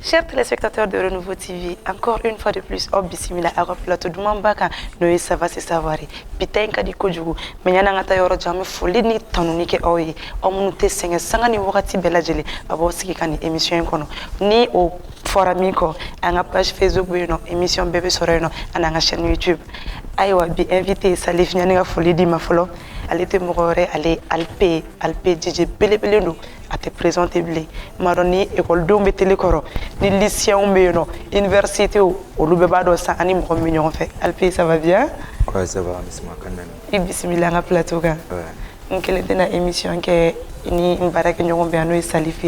Chers téléspectateurs de Renouveau TV, encore une fois de plus, au bisimila à plateau du Mambaka, nous savons se savoir. Putain, kadi kojugu, mais y'en a un tailleur jamais folie ni tanunique oye, au monte senge sangani wakati belajele, à voir ce qui est émission kono, ni au foramico, à la page Facebook, une émission bébé soreno, à la chaîne YouTube. Aïwa, bi invité Salif Nyanga folie di ma folo, elle était morore, elle est alpé, DJ Belebelendo. À te présenter blé maroni école dombe télécoro ni lycéen mbeno université ou lubeba sa ani mo mignon fait Alpi ça va bien? Ouais, ça va Miss Makanen. Bismillah na plateau ga Ouais. Quelle est la émission que ni mbaraka nyongo be ano Salif.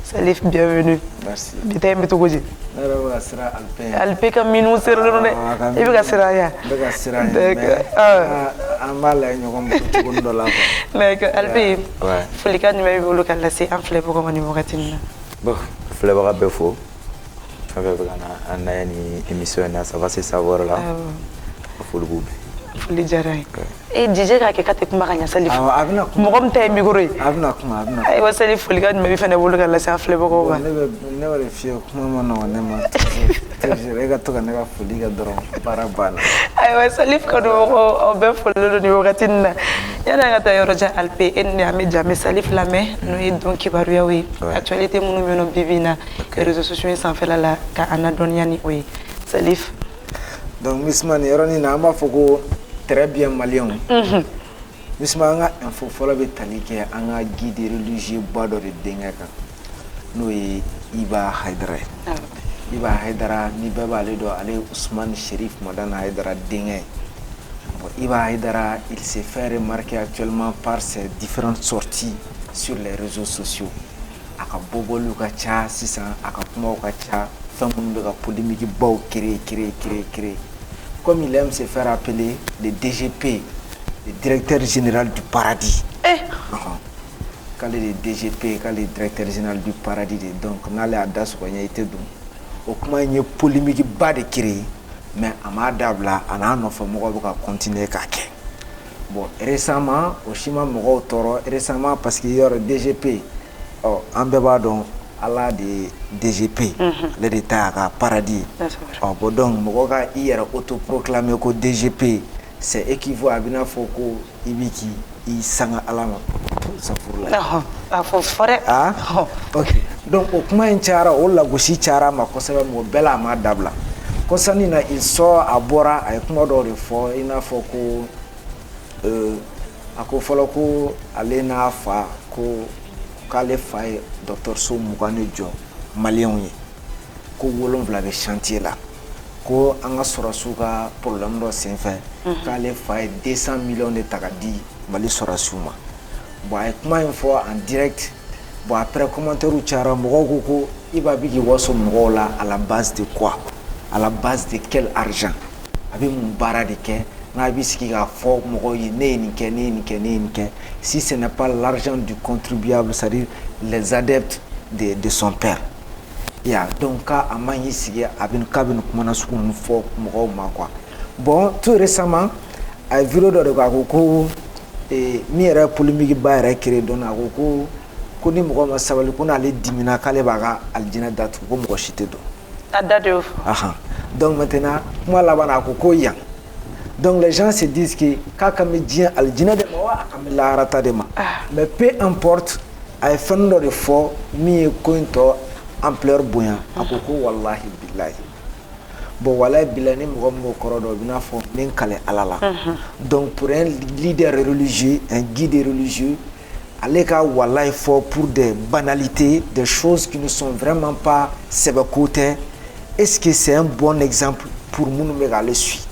Salif bienvenue. Merci. Bitay mbeto goji. Nara sira Alpi. Alpi kam minu serlo ne. Ibi ga sira ya. Daga sira ya. Amala nyongo mbeto gondo la. Mais Alpi. Ouais. Folika ni mebi bolo kala c'est en flebo ko mani mokatina. Bon, flebo ga befo. Avec ana ni émission na ça va se savoir là. Fulu bubi. Fuli jaray. Et DJ ka ke kate kuma kanya Salif. Abina kuma. Mogom tay migoro. Abina kuma. Ay wa Salif Folika ni mebi fane bolo kala c'est en flebo ko ba. Ne wale fio kuma no ne ma. Rega to kana ga Folika doro barabana. Ay wa Salif ko do o be folo ni wakatina. Yana ngata yoroja Alpi en ni ame jamais Salif lame no e donc kibaru ya wi. Actualité munu meno bibina. Réseaux sociaux sans fait la ka anadonia ni wi. Salif. Donc Miss Man yoroni na ma foko très bien malien. Miss Man nga info fola be talike anga guide religieux bado de dengaka. No e Iba Haidara. Iba Haidara ni baba le do ale Ousmane Chérif Madana Haidara dengé. Bon, Iba Haidara, il s'est fait remarquer actuellement par ses différentes sorties sur les réseaux sociaux. Aka bobo luka cha sisa aka kuma ka cha famun be ka polémique baw créer. Comme il aime se faire appeler le DGP, le directeur général du paradis. Quand le DGP, quand le directeur général du paradis, donc on a l'audace qu'on a été donc. Au moins il y a polémique bas de créer, mais à ma dabla, on a un enfant qui va continuer à faire. Bon, récemment, au Chima Moro Toro, récemment parce qu'il y a le DGP, en bébé donc. À la de DGP, le détail à paradis. Bon donc, mogoga hier autoproclamé que DGP, c'est équivaut à bien foko ibiki i sanga alama ça pour là. Ah, faut faire. Ah, ok. Donc au comment inchara o la goshi chara ma kosebe mo bela ma dabla. Kosani na il sort à bora avec moi dans le fort, il n'a foko ako foloko alena fa ko k'ale fa ye docteur So Mugane jɔ malien ye ko 7 bɛ chantier la ko an ka sɔrɔsiw ka problème dɔ senfɛ k'ale fa ye 200 millions de ta ka di Mali sɔrɔsiw ma bon a ye kuma in fɔ en direct bon après commentaire cayara mɔgɔw ko ko i b'a bi k'i waso mɔgɔw la à la base de quoi à la base de quel argent a bɛ mun baara de kɛ n'a bɛ sigi k'a fɔ mɔgɔw ye ne ye nin kɛ si ce n'est pas l'argent du contribuable c'est-à-dire les adeptes de son père ya donc ka a man y'i sigi a bɛ k'a bɛ nin kumana sugu ninnu fɔ mɔgɔw ma quoi bon tout récemment a ye vidéo dɔ de k'a ko ko min yɛrɛ polémique ba yɛrɛ créé donc a ko ni mɔgɔ ma sabali ko n'ale dimina k'ale b'a ka alijinɛ datugu ko mɔgɔ si tɛ don a da de o donc maintenant kuma laban na a ko yan. Donc les gens se disent que quand on dit aljina de ma la rata de ma mais peu importe ay fendo de fo mi ko into ampleur boyan akoko wallahi billahi bon wallahi bilani mo koro do bina fo min kale alala donc pour un leader religieux un guide religieux aller ka wallahi fo pour des banalités des choses qui ne sont vraiment pas sebakouté est-ce que c'est un bon exemple pour nous me le suivre?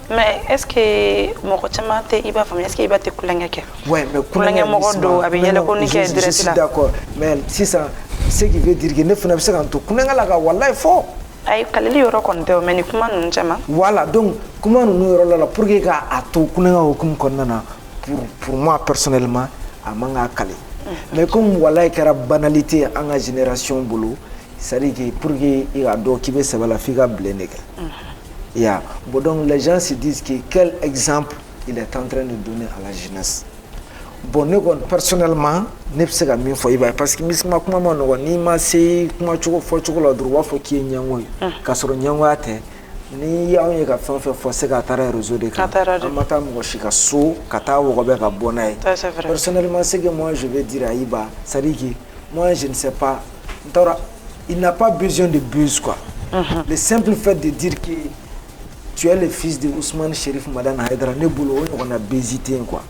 Mais est-ce que moko chama te iba famille est-ce que iba te kulanga ke ouais mais kulanga moko do abi yela ko ni ke direct là je suis d'accord mais si ça ce qui veut dire que ne fana bisa kan to kulanga la ga wallahi fo ay kaleli yoro kon te mais ni kuma nun chama voilà donc comment nous yoro la pour que ga ato kulanga hukum konnana pour moi personnellement amanga kale mais comme wallahi kara banalité en la génération bolo c'est à dire que pour que il a do ki be sabala figa bleneke yeah. Bon, donc les gens se disent que quel exemple il est en train de donner à la jeunesse. bon ne kɔni personnellement ne bɛ se ka min fɔ i b'a ye parce que misima kuma ma nɔgɔn n'i ma se kuma cogo fɔ cogo la dɔrɔn u b'a fɔ k'i ye ɲɛngo ye k'a sɔrɔ ɲɛngoya tɛ ni y'anw ye ka fɛn o fɛn fɔ se ka taara réseau de kan an ma taa mɔgɔ si ka so ka taa wɔgɔbɛ ka bɔ n'a ye personnellement ce que moi je vais dire à Iba c'est à dire que moi je ne sais pas il n'a pas besoin de buzz quoi le simple fait de dire que tu es le fils de Ousmane Chérif Madane Haïdara ne bolo on a hésité quoi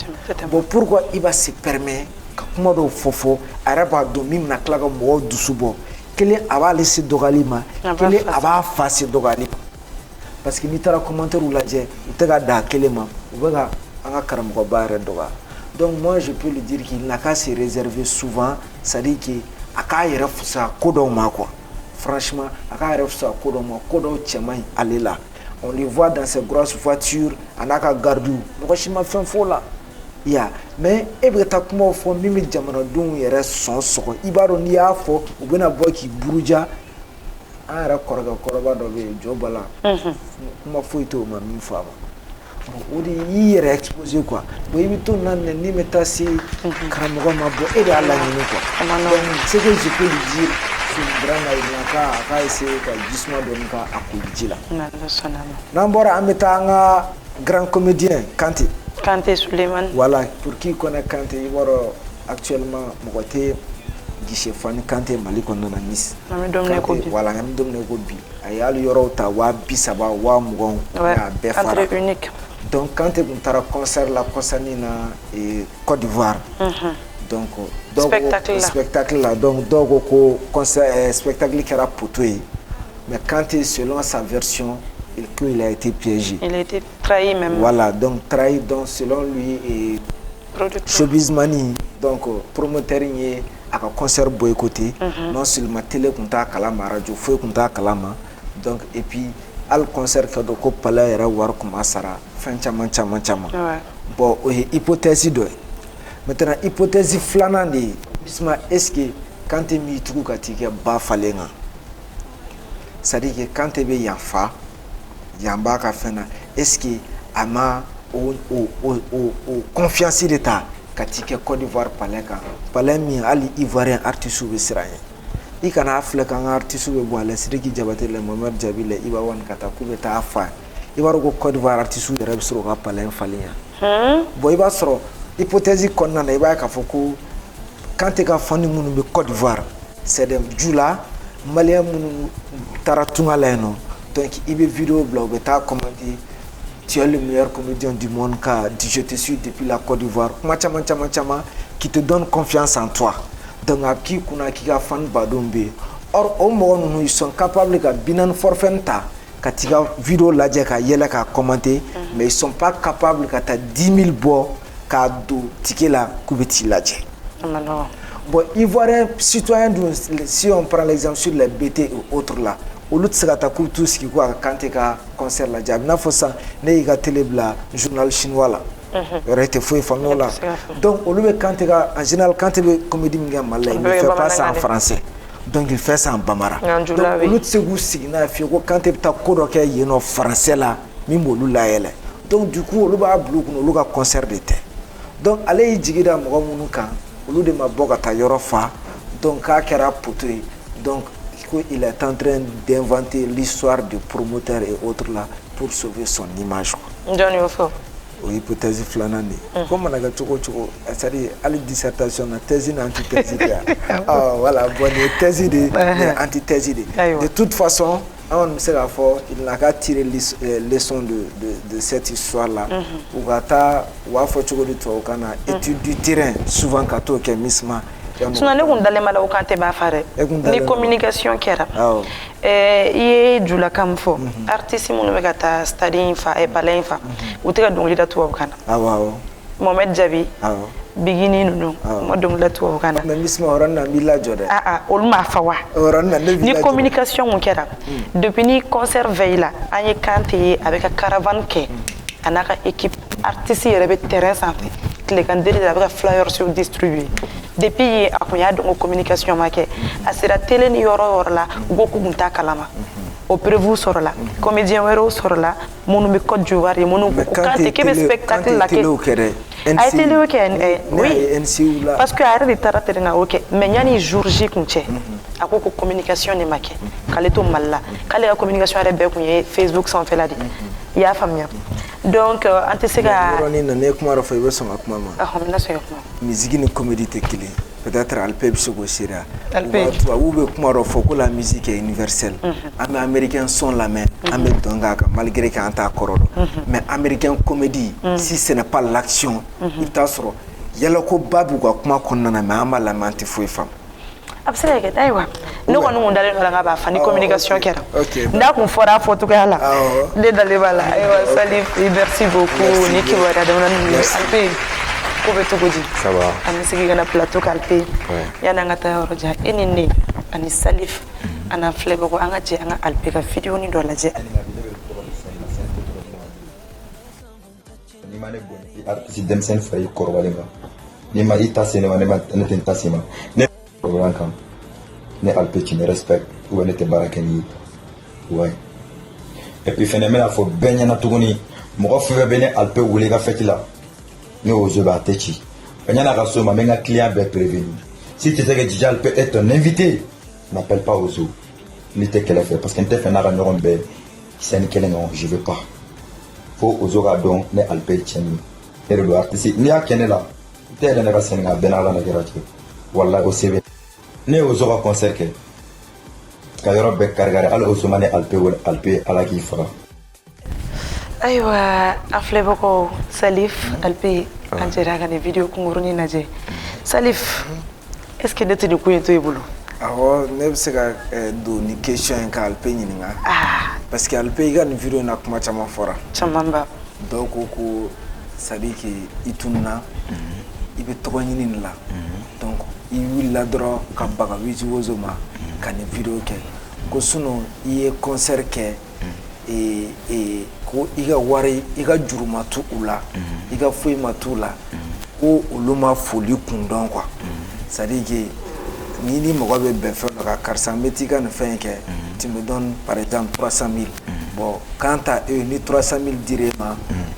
bon pourquoi Iba se permet ka kuma dɔw fɔ a yɛrɛ b'a dɔn min bɛna tila ka mɔgɔw dusu bɔ kelen a b'ale se dɔgɔyali ma kelen a b'a fa se dɔgɔyali ma parce que n'i taara commentaire lajɛ u tɛ ka da kelen ma u bɛ ka an ka karamɔgɔba yɛrɛ dɔgɔya donc moi je peux lui dire qu'il n'a qu'à se réserver souvent c'est à dire que a k'a yɛrɛ fisaya ko dɔw ma quoi franchement a k'a yɛrɛ fisaya ko dɔw ma ko dɔw cɛ man ɲi ale la on le voit dans ses grosses voitures a n'a ka gardiw mɔgɔ si ma fɛn fɔ o la ya mais e bɛ taa kumaw fɔ min bɛ jamanadenw yɛrɛ sɔn sɔgɔ i b'a dɔn n'i y'a fɔ u bɛna bɔ k'i buruja an yɛrɛ kɔrɔkɛ dɔ bɛ yen jɔ bala kuma foyi t'o ma min fɔ a ma bon o de y'i yɛrɛ exposé quoi bon i bɛ to na minɛ n'i bɛ taa se karamɔgɔ ma bon e de y'a laɲini quoi donc ce que je peux lui dire grand na k'a essayer ka jisuma dɔɔni ka a koli ji la n'an bɔra an bɛ taa an ka grand comédien Kanté Suleiman voilà pour qui connaît Kanté i b'a dɔn actuellement mɔgɔ tɛ guichet Fani Kanté Mali kɔnɔna na Nice voilà an bɛ don min na i ko bi a ye hali yɔrɔw ta 30,000 20,000 a bɛɛ fara donc Kanté tun taara concert la concert na Côte d'Ivoire donc spectacle là donc dɔw ko ko concert spectacle kɛra poto ye mais Kanté selon sa version il a été piégé. Il a été trahi même. Voilà, donc trahi donc selon lui et Showbiz Mani donc promoteur y a un concert boycotté non seulement télé kunta kalama radio foi kunta kalama donc et puis al concert que donc palais era war kuma sara fin chama bon hypothèse do maintenant hypothèse flana de bisma est-ce que quand tu mi truc ka tike ba falenga ça dit que quand tu be yafa yamba ka fena est-ce que ama o confiance d'état katike Côte d'Ivoire palais mi ali ivoirien artiste be siraye I kana afle kan artiste be bo ala Sidiki Diabaté le Mohamed Jabile iba wan kata ku be ta afa iba ro Côte d'Ivoire artiste be rebe soro ka palais faliya bo iba soro hypothèse konna na iba ka foko quand ka fani munu be Côte d'Ivoire c'est dem jula malien munu taratunga leno donc ibe vidéo blog be ta commenter tu es le meilleur comédien du monde car je te suis depuis la Côte d'Ivoire chama qui te donne confiance en toi donc qui kuna qui a fan badombe or au moment ils sont capables de binan forfenta katiga vidéo la ka yela ka commenter mais ils sont pas capables ka ta 10 000 bo ka do tikela kubeti ladje bon ivoirien citoyen si on prend l'exemple sur les BT et autres là au lieu de se rattaquer tout ce qui quoi quand tu as concert la diable n'a faut ça n'est pas télé bla journal chinois là aurait fouillé famille là donc au lieu de quand tu as en général quand tu es comédie minga malais il ne fait pas ça en français donc il fait ça en bambara donc au lieu de se goûter na fait quand tu as codoké yeno français là mimbolu la elle donc du coup au lieu de bloquer au lieu de concert d'été donc allez jigida mo munuka au lieu de ma bogata yorofa donc a kera poté donc il est en train d'inventer l'histoire du promoteur et autres là pour sauver son image. Johnny Ofo. Oui, hypothèse flanande. Comme on a dit, c'est-à-dire à la dissertation, la thèse et antithèse. Ah voilà, bonne thèse et antithèse. De toute façon, on sait la fois, il n'a qu'à tirer les leçons de cette histoire-là. Ou à faire de toi, étude du terrain, souvent quand on a misma. Sinon, nous avons des malades quand tu vas faire ni communication qui est. Il y a camfo artiste mon avec ta stadin fa et palin fa. Ou tu as donc les tout au Ghana. Ah wow. Mohamed Jabi. Ah. Beginning no. Moi donc les tout au Ghana. Mais misma oran na mila jode. Ah olma fawa. Oran na ni communication mon qui depuis ni concert veille là, on est canté avec un caravane qui. Anaka équipe artiste y rebe terrain santé les candidats avec flyers sur distribuer depuis akoya donc communication make asira télé ni yoro la goku munta kalama au prévu sur là comédien wero sur là monu be Côte d'Ivoire monu ko kanté ke spectacle la ke a été le week-end oui NCU la parce que a yɛrɛ de taara terrain ok mais yani jour J kun cɛ a ko ko communication de ma kɛ k'ale to Mali la k'ale ka communication yɛrɛ bɛɛ kun ye Facebook sanfɛla de i y'a faamuya donc an tɛ se ka yɔrɔnin na ne kuma dɔ fɔ i bɛ sɔn ka kuma ma n bɛna sɔn ka kuma musique ni comédie tɛ kelen peut-être Alpé bɛ se k'o seereya Alpé tubabuw bɛ kuma dɔ fɔ ko la musique est universelle an bɛ américain son lamɛn an bɛ dɔn k'a kan malgré que an t'a kɔrɔ dɔn mais américain comédie si ce n'est pas l'action i bɛ taa sɔrɔ yalakoba b'u ka kuma kɔnɔna na mais an b'a lamɛn an tɛ foyi faamu a bɛ se ka kɛ ayiwa ne kɔni kun dalen dɔ la n k'a b'a fa ni communication kɛra ok n'a kun fɔra a fɔcogoya la ne dalen b'a la ayiwa Salif merci beaucoup ni kibaruya damadɔni ninnu Alpé ko bɛ cogo di ça va an bɛ segin ka na plateau kan Alpé yan'an ka taa yɔrɔ jan e ni ne ani Salif ani filɛbagaw an ka jɛ an ka Alpé ka vidéo ni dɔ lajɛ ni ma ne bɔn i artiste denmisɛnnin fɛ i kɔrɔbalen kan ni ma i ta se ne ma ne tɛ n ta se ma ne kɔrɔbalen kan ne Alpé tu me respectes ou bien ne tɛ baara kɛ ni ouais et puis fɛnɛ n bɛna fɔ bɛɛ ɲɛna tuguni mɔgɔ fɛn fɛn bɛ ne Alpé wele i ka fête la ne Ozo bɛ a tɛ ci yan'a ka so ma n bɛ n ka client bɛɛ prévenir si tu sais que DJ Alpé est ton invité n'appelle pas Ozo n'i tɛ kɛlɛ fɛ parce que n tɛ fɛ n'a ka ɲɔgɔn bɛɛ scène kelen kan je veux pas fo Ozo ka dɔn ne Alpé tiɲɛni ne de don artiste n'i y'a kɛ ne la i tɛ yɛlɛ ne ka scène kan a bɛɛ n'Ala na kɛra cɛ walahi o se bɛ ne Ozo ka concert kɛ ka yɔrɔ bɛɛ kari-kari hali Ozo ma ne Alpé wele Alpé Ala k'i faga ayiwa an filɛbagaw Salif Alpé an jɛra ka nin vidéo kunkurunin lajɛ Salif est ce que ne tɛ nin ko in to i bolo awɔ ne bɛ se ka don ni question in ka Alpé ɲininka parce que Alpé i ka nin vidéo in na kuma caman fɔra camanba dɔw ko c'est à dire que i tununa i bɛ tɔgɔ ɲini nin la donc i wulila dɔrɔn ka baga Wiz Ozo ma ka nin vidéo kɛ ko sinon i ye concert kɛ ko i ka wari i ka juru ma tu u la i ka foyi ma tu la ko olu ma foli kun dɔn quoi c'est à dire que ni mɔgɔ bɛ bɛn fɛn dɔ kan karisa n bɛ t'i ka nin fɛn in kɛ tu me donnes par exemple 300 000 bon quant à eux ni 300 000 dir'e ma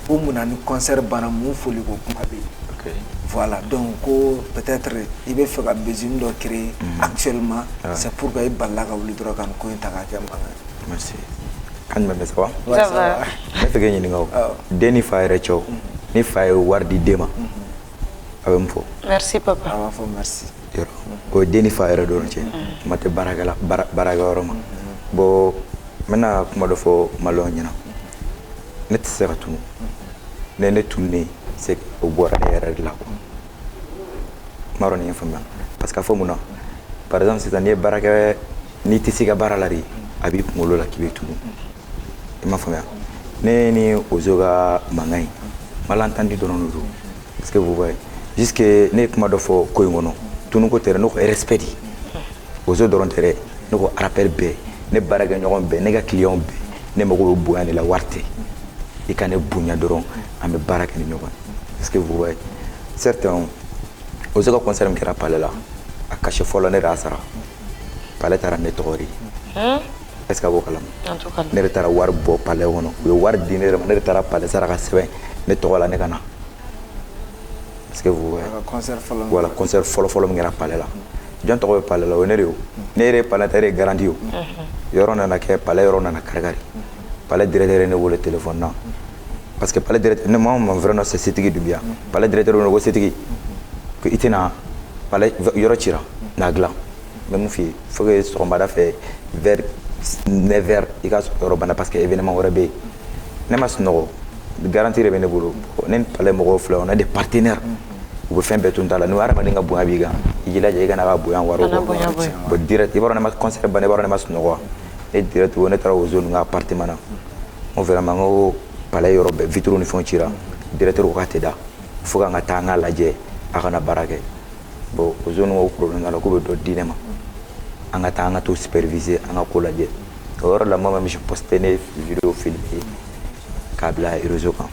ko munna ni concert banna mun foli ko kuma bɛ yen voilà donc ko peut-être i bɛ fɛ ka besoin dɔ créer actuellement c'est pour que i balila ka wuli dɔrɔn ka nin ko in ta k'a kɛ mankan ye. merci kan jumɛn bɛ ça va ça va ne fɛ k'e ɲininka o den ni fa yɛrɛ cɛw ni fa ye wari di den ma a bɛ mun fɔ merci papa a b'a fɔ merci yɔrɔ o ye den ni fa yɛrɛ dɔrɔn cɛ kuma tɛ baarakɛyɔrɔ ma bon n bɛna kuma dɔ fɔ maliyɛnw ɲɛna ne tɛ se ka tunu ne tununen c'est o bɔra ne yɛrɛ de la quoi n b'a dɔn nin ye faamuya parce que a fɔ mun na par exemple sisan n'i ye baara kɛ n'i tɛ se ka baara la de a b'i kunkolo la k'i bɛ tunu i m'a faamuya ne ni Ozo ka mankan in malentendu dɔrɔn de don parce que vous voyez jusque ne ye kuma dɔ fɔ ko in kɔnɔ tunuko tɛ dɛ ne ko respect di Ozo dɔrɔn tɛ dɛ ne ko rappel bɛɛ ne baarakɛɲɔgɔn bɛɛ ne ka client bɛɛ ne mago bɛ bonya de la wari tɛ i ka ne bonya dɔrɔn an bɛ baara kɛ ni ɲɔgɔn ye parce que vous voyez certes Ozo ka concert min kɛra palais la a cachet fɔlɔ ne de y'a sara palais taara ne tɔgɔ de ye est ce que a b'o kalama ne de taara wari bɔ palais kɔnɔ u ye wari di ne de ma ne de taara palais sara ka sɛbɛn ne tɔgɔ la ne ka na parce que vous voyez voilà concert fɔlɔ min kɛra palais la jɔn tɔgɔ bɛ palais la o ye ne de ye o ne yɛrɛ ye palais ta yɛrɛ ye garanti o yɔrɔ nana kɛ palais yɔrɔ nana kari-kari palais directeur ne wele téléphone na parce que palais directeur ne ma vrai nom c'est Setigi Doumbia palais directeur ne ko Setigi ko i tɛna palais yɔrɔ cira n'a dilan n bɛ mun f'i ye faut que sɔgɔmada fɛ vers 9h i ka yɔrɔ banna parce que événement wɛrɛ bɛ yen ne ma sunɔgɔ garantie de bɛ ne bolo ne ni palais mɔgɔw filɛ on a des partenaires u bɛ fɛn bɛɛ tun t'a la ni hadamaden ka bonya b'i kan i jilaja i kana ka bonya wari bɔ bon direct i b'a dɔn ne ma concert banna i b'a dɔn ne ma sunɔgɔ ne direct ne taara Ozo ninnu ka appartement na n ko vraiment n ko palais yɔrɔ bɛɛ vitre ni fɛnw cira directeur ko k'a tɛ da fo k'an ka taa an k'a lajɛ a kana baara kɛ bon Ozo ninnu ko problème t'a la k'u bɛ dɔ di ne ma an ka taa an ka t'o superviser an ka ko lajɛ o yɔrɔ la moi même je posté ne vidéo filmé k'a bila réseau kan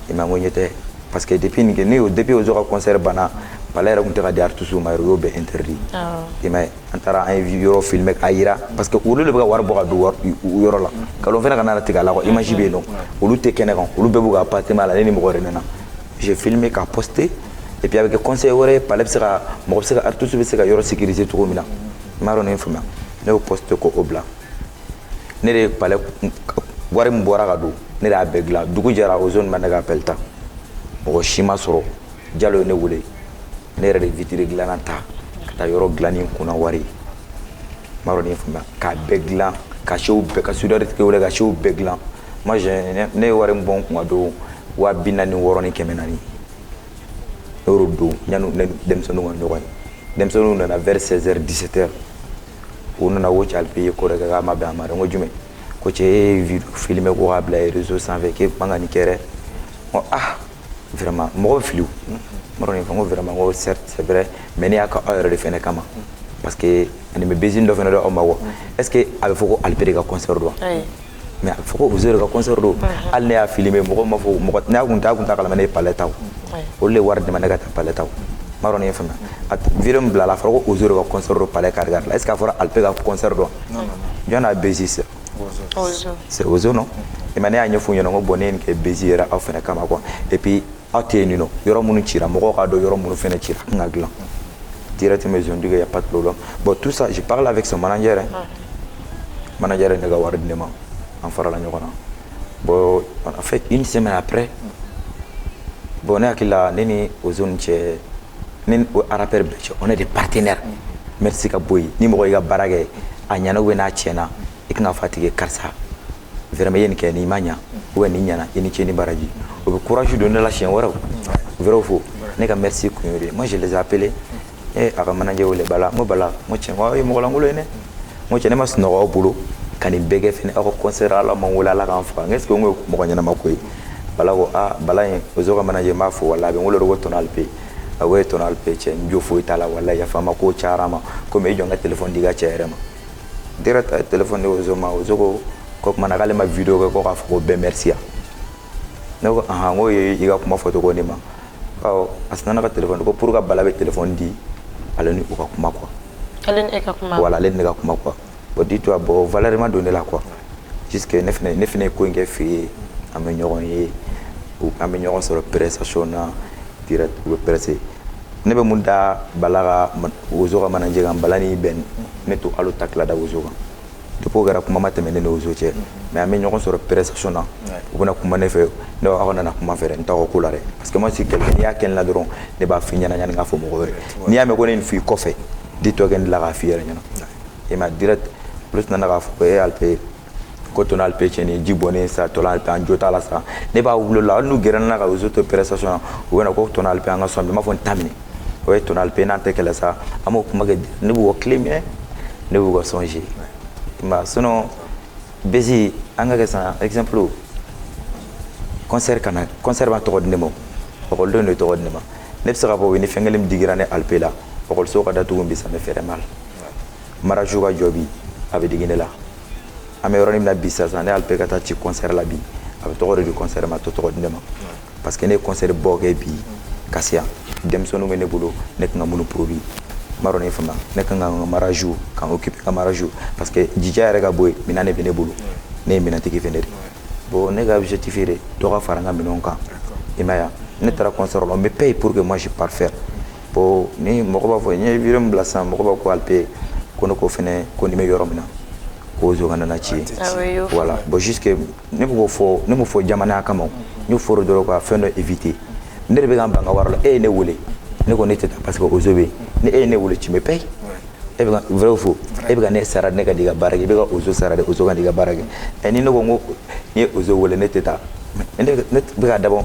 i ma n ko ɲɛ tɛ parce que depuis Ozo ka concert banna palais yɛrɛ tun tɛ ka di artistes ma yɛrɛ u y'o bɛɛ interdit i ma ye an taara an ye yɔrɔ filmé k'a yira parce que olu de bɛ ka wari bɔ ka don yɔrɔ la nkalon fana ka na tigɛ a la quoi image bɛ yen nɔ olu tɛ kɛnɛ kan olu bɛɛ b'u ka appartement la ne ni mɔgɔ wɛrɛ nana j'ai filmé k'a posté et puis avec le conseil wɛrɛ palais bɛ se ka mɔgɔ bɛ se ka artiste bɛ se ka yɔrɔ sécuriser cogo min na i m'a dɔn ne ye faamuya ne y'o posté ko o bila ne de palais wari min bɔra ka don ne de y'a bɛɛ dilan dugu jɛra o zone ma ne ka appel ta mɔgɔ si ma sɔrɔ Jalo ye ne wele ne yɛrɛ de vitre dilanna ta ka taa yɔrɔ dilanni kunna wari m'a dɔn ne ye faamuya k'a bɛɛ dilan ka sew bɛɛ ka soudeur wele ka sew bɛɛ dilan moi ne ye wari min bɔ n kun ka don 46 ni 400 euro don yanni ne denmisɛnninw ka ɲɔgɔn ye denmisɛnninw nana vers 16h 17h u nana wo cɛ Alpi ye ko dɔ kɛ k'a ma bɛn a ma dɛ n ko jumɛn ko cɛ e ye vidéo filmé ko k'a bila réseau sanfɛ k'e man ka nin kɛ dɛ n ko ah vraiment mɔgɔ bɛ fili o n b'a dɔn nin fɔ n ko vraiment n ko certes c'est vrai mais ne y'a kɛ aw yɛrɛ de fɛnɛ kama parce que ani bɛ bezin dɔ fɛnɛ dɔ aw ma wa est ce que a bɛ fɔ ko Alpi de ka concert don mais a bɛ fɔ ko Ozo de ka concert don hali ne y'a filmé mɔgɔ ma fɔ mɔgɔ n'a kun t'a kalama ne ye palais ta o olu de wari di ma ne ka taa palais ta o n b'a dɔn nin ye faamuya a vidéo min bilala a fɔra ko Ozo de ka concert don palais Carregar la est ce que a fɔra Alpi ka concert don jɔn n'a Bezi c'est c'est Ozo non et mais ne y'a ɲɛfɔ u ɲɛna n ko bon ne ye nin kɛ Bezi yɛrɛ aw fɛnɛ kama quoi et puis aw tɛ yen nɔ yɔrɔ minnu cira mɔgɔw k'a dɔn yɔrɔ minnu fɛnɛ cira a kan ka dilan directement ils ont dit qu'il n'y a pas de problème bon tout ça je parle avec son manager manager ne ka wari di ne ma an farala ɲɔgɔn na bon en fait une semaine après bon ne hakili la ne ni Ozo ni cɛ ne ni rappeur bɛɛ cɛ on est des partenaires merci ka bɔ yen ni mɔgɔ y'i ka baara kɛ a ɲɛna ou bien n'a tiɲɛna i kan ka fɔ a tigi ye karisa vraiment i ye nin kɛ nin ma ɲa ou bien nin ɲɛna i ni ce ni baraji o bɛ courage don ne la siɲɛ wɛrɛ o vrai fo ne ka merci kun y'o de ye moi je les ai appelés a ka manager wele Bala n ko Bala n ko tiɲɛ n ko aw ye mɔgɔ lankolon ye dɛ n ko cɛ ne ma sunɔgɔ aw bolo ka nin bɛɛ kɛ fɛnɛ aw ka concert Ala ma n wele Ala k'an faga n ko est ce que n ko ye mɔgɔ ɲɛnama ko ye Bala ko Bala in Ozo ka manager n b'a fo walahi a bɛ n wele de ko tonton Alpi a ko ye tonton Alpi cɛ n jo foyi t'a la walahi yafa n ma ko cayara ma komi e jɔ n ka téléphone di i ka cɛ yɛrɛ ma direct a ye téléphone di Ozo ma Ozo ko kuma na k'ale ma vidéo kɛ ko k'a fɔ ko bɛɛ merci ne ko n ko ye i ka kuma fɔ cogo ne ma a sinana ka téléphone ko pour ka Bala bɛ téléphone di ale ni u ka kuma quoi ale ni e ka kuma voilà ale ni ne ka kuma quoi bon dis-toi bon valeur ma donné la quoi jusque ne fɛnɛ ye ko in kɛ fɛ ye an bɛ ɲɔgɔn ye an bɛ ɲɔgɔn sɔrɔ prestation na direct u bɛ pressé ne bɛ mun da Bala ka Ozo ka manager kan Bala ni bɛn ne to alo takila da Ozo kan depuis o kɛra kuma ma tɛmɛ ne ni Ozo cɛ mais an bɛ ɲɔgɔn sɔrɔ prestation na u bɛna kuma ne fɛ ne aw nana kuma fɛ dɛ n t'aw ka ko la dɛ parce que moi si quelqu'un n'i y'a kɛ ne la dɔrɔn ne b'a f'i ɲɛna yanni n k'a fɔ mɔgɔ wɛrɛ n'i y'a mɛn ko ne nin f'i kɔfɛ dis-toi que n delila k'a f'i yɛrɛ ɲɛna et ma direct plus nana k'a fɔ ko e Alpi ko tonton Alpi cɛ nin ji bɔnnen sa tonton Alpi an jo t'a la sa ne b'a wuli o la hali n'u gɛrɛna ka Ozo to prestation na u bɛna ko tonton Alpi an ka sɔn bi n b'a fɔ n t'a minɛ o ye tonton Alpi n'an tɛ kɛlɛ sa an b'o kuma kɛ ne b'u ka clé minɛ ne b'u ka songer ma sinon Bezi an ka kɛ san exemple concert b'a tɔgɔ di ne ma ɔkɔlidenw de tɔgɔ di ne ma ne bɛ se ka fɔ ni fɛn kelen min digira ne Alpi la ɔkɔliso ka datugu bi sa ne fɛrɛ ma la Maraju ka jɔ bi a bɛ digi ne la an bɛ yɔrɔnin min na bi sisan ne Alpi ka taa ci concert la bi a bɛ tɔgɔ de di concert ma to tɔgɔ di ne ma parce que ne ye concert bɔ kɛ bi ka se yan denmisɛnninw bɛ ne bolo ne kan ka minnu produit n b'a dɔn ne faamuya ne kan ka n ka Maraju k'an occuper ka Maraju parce que jija yɛrɛ ka bɔ yen minɛn de bɛ ne bolo ne ye minɛntigi fɛnɛ de bon ne ka objectif ye de dɔ ka fara n ka minɛnw kan i m'a ye ne taara concert la on me paye pour que moi je parte faire bon ni mɔgɔ b'a fɔ n ye vidéo min bila sisan mɔgɔ b'a ko Alpi ko ne ko fɛnɛ ko nin bɛ yɔrɔ min na ko Ozo ka nana ci ye voilà bon jusque ne bɛ k'o fɔ ne m'o fɔ jamanaya kama n y'o fɔ dɔrɔn ka fɛn dɔ éviter ne de bɛ ka n ban n ka wari la e ye ne wele ne ko ne tɛ taa parce que Ozo bɛ yen ni e ye ne wele tu me payes e bɛ ka vrai ou faux e bɛ ka ne sara ne ka di ka baara kɛ i bɛ ka Ozo sara de Ozo ka di ka baara kɛ ɛ ni ne ko n ko ni ye Ozo wele ne tɛ taa ne bɛ ka dabɔ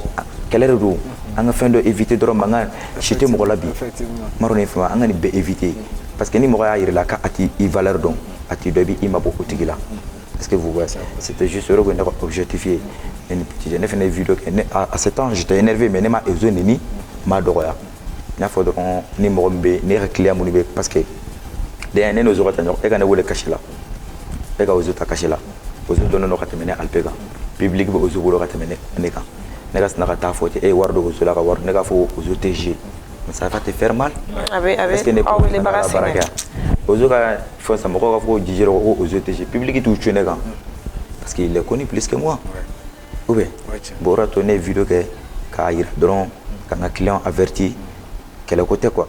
kɛlɛ de don an ka fɛn dɔ éviter dɔrɔn mankan si tɛ mɔgɔ la bi n b'a dɔn ne faamuya an ka nin bɛɛ éviter parce que ni mɔgɔ y'a yira la k'a t'i valeur dɔn a t'i dɔn i ma bɔ o tigi la est-ce que vous voyez c'était juste heureux que ne ka objectif ye ne ni petit ne fɛnɛ ye vidéo kɛ à ce temps j'étais énervé mais ne ma Ozo neni m'a dɔgɔya n y'a fɔ dɔrɔn ni mɔgɔ min bɛ ne ka client minnu bɛ parce que d'ailleurs ne ni Ozo ka taa ɲɔgɔn e ka ne wele kasi la e ka Ozo ta kasi la Ozo dɔnnen dɔ ka tɛmɛ ne Alpi kan public bɛ Ozo bolo ka tɛmɛ ne kan ne ka sina ka taa fɔ ten e ye wari don Ozo la ka wari ne k'a fɔ Ozo tɛ jouer mais ça va te faire mal est-ce que ne ko ne ka baara kɛ Ozo ka fɛn san mɔgɔw ka fɔ ko jijɛrɛ ko Ozo tɛ jouer public t'u cun ne kan parce qu'il est connu plus que moi ou bien bon o de y'a to ne ye vidéo kɛ k'a yira dɔrɔn quand un client averti quel est côté quoi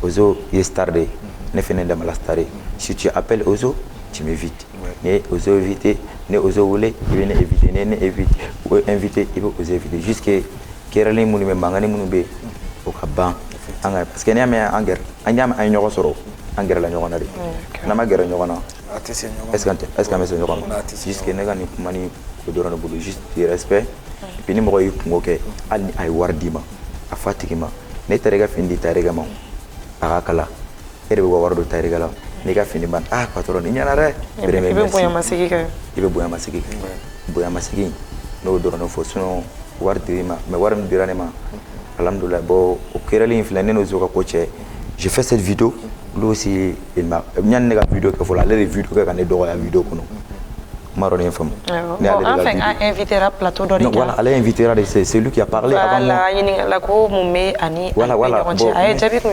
Ozo il est tardé ne fait de mal tardé si tu appelles Ozo tu m'évites ne Ozo éviter ne Ozo voulait il vient éviter ne évite ou inviter il veut oser éviter jusqu'à kerali munu me mangani munu be o kaban anga parce que ne am anger anyam ay ñoko soro anger la ñoko na de na ma gere ñoko na est-ce que mais ñoko jusqu'à ne gani mani ko dorona bulu juste du respect et puis ni mo yi kungo ke al ni ay wardima a fatigima ne terega findi terega ma aga kala ere bo wardo terega la ne ga findi ban patron ni nyana re ibe boya masigi ka ibe boya masigi no dorona fo suno wardirima mais waram dirane ma alhamdoulilah bo o kerali inflane no zoka coaché j'ai fait cette vidéo lui aussi il m'a ñan ne ga vidéo que voilà les vidéos que kan do ya vidéo kono maroni femme enfin a invité à plateau d'origine voilà elle invité c'est lui qui a parlé avant moi voilà yini la ko mumé ani voilà ay jabi ko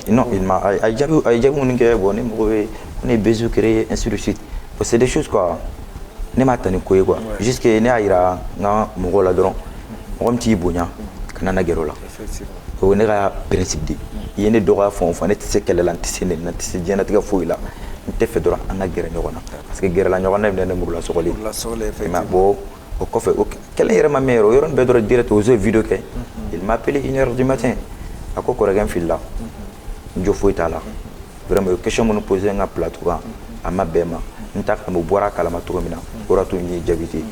non il m'a ay jabi mun nge bon on est besoin créer ainsi de suite c'est des choses quoi ne ma tani ko quoi jusque ne ayira nga mo la dron mo mti bunya kana na gero la ko ne ga principe di yene do ga fon ne tse kele la tse ne na tse jena tiga fo ila te fe dron anga gere nyogona parce que gere la nyogona ne mo la sokoli ma bo o ko fe kele yere ma mero yoron be dro direct aux vidéos que il m'a appelé 1h du matin ako ko ragam filla njo fo itala vraiment question mo poser nga plateau ama bema ntak mo bora kala ma to mina ora to ni jabiti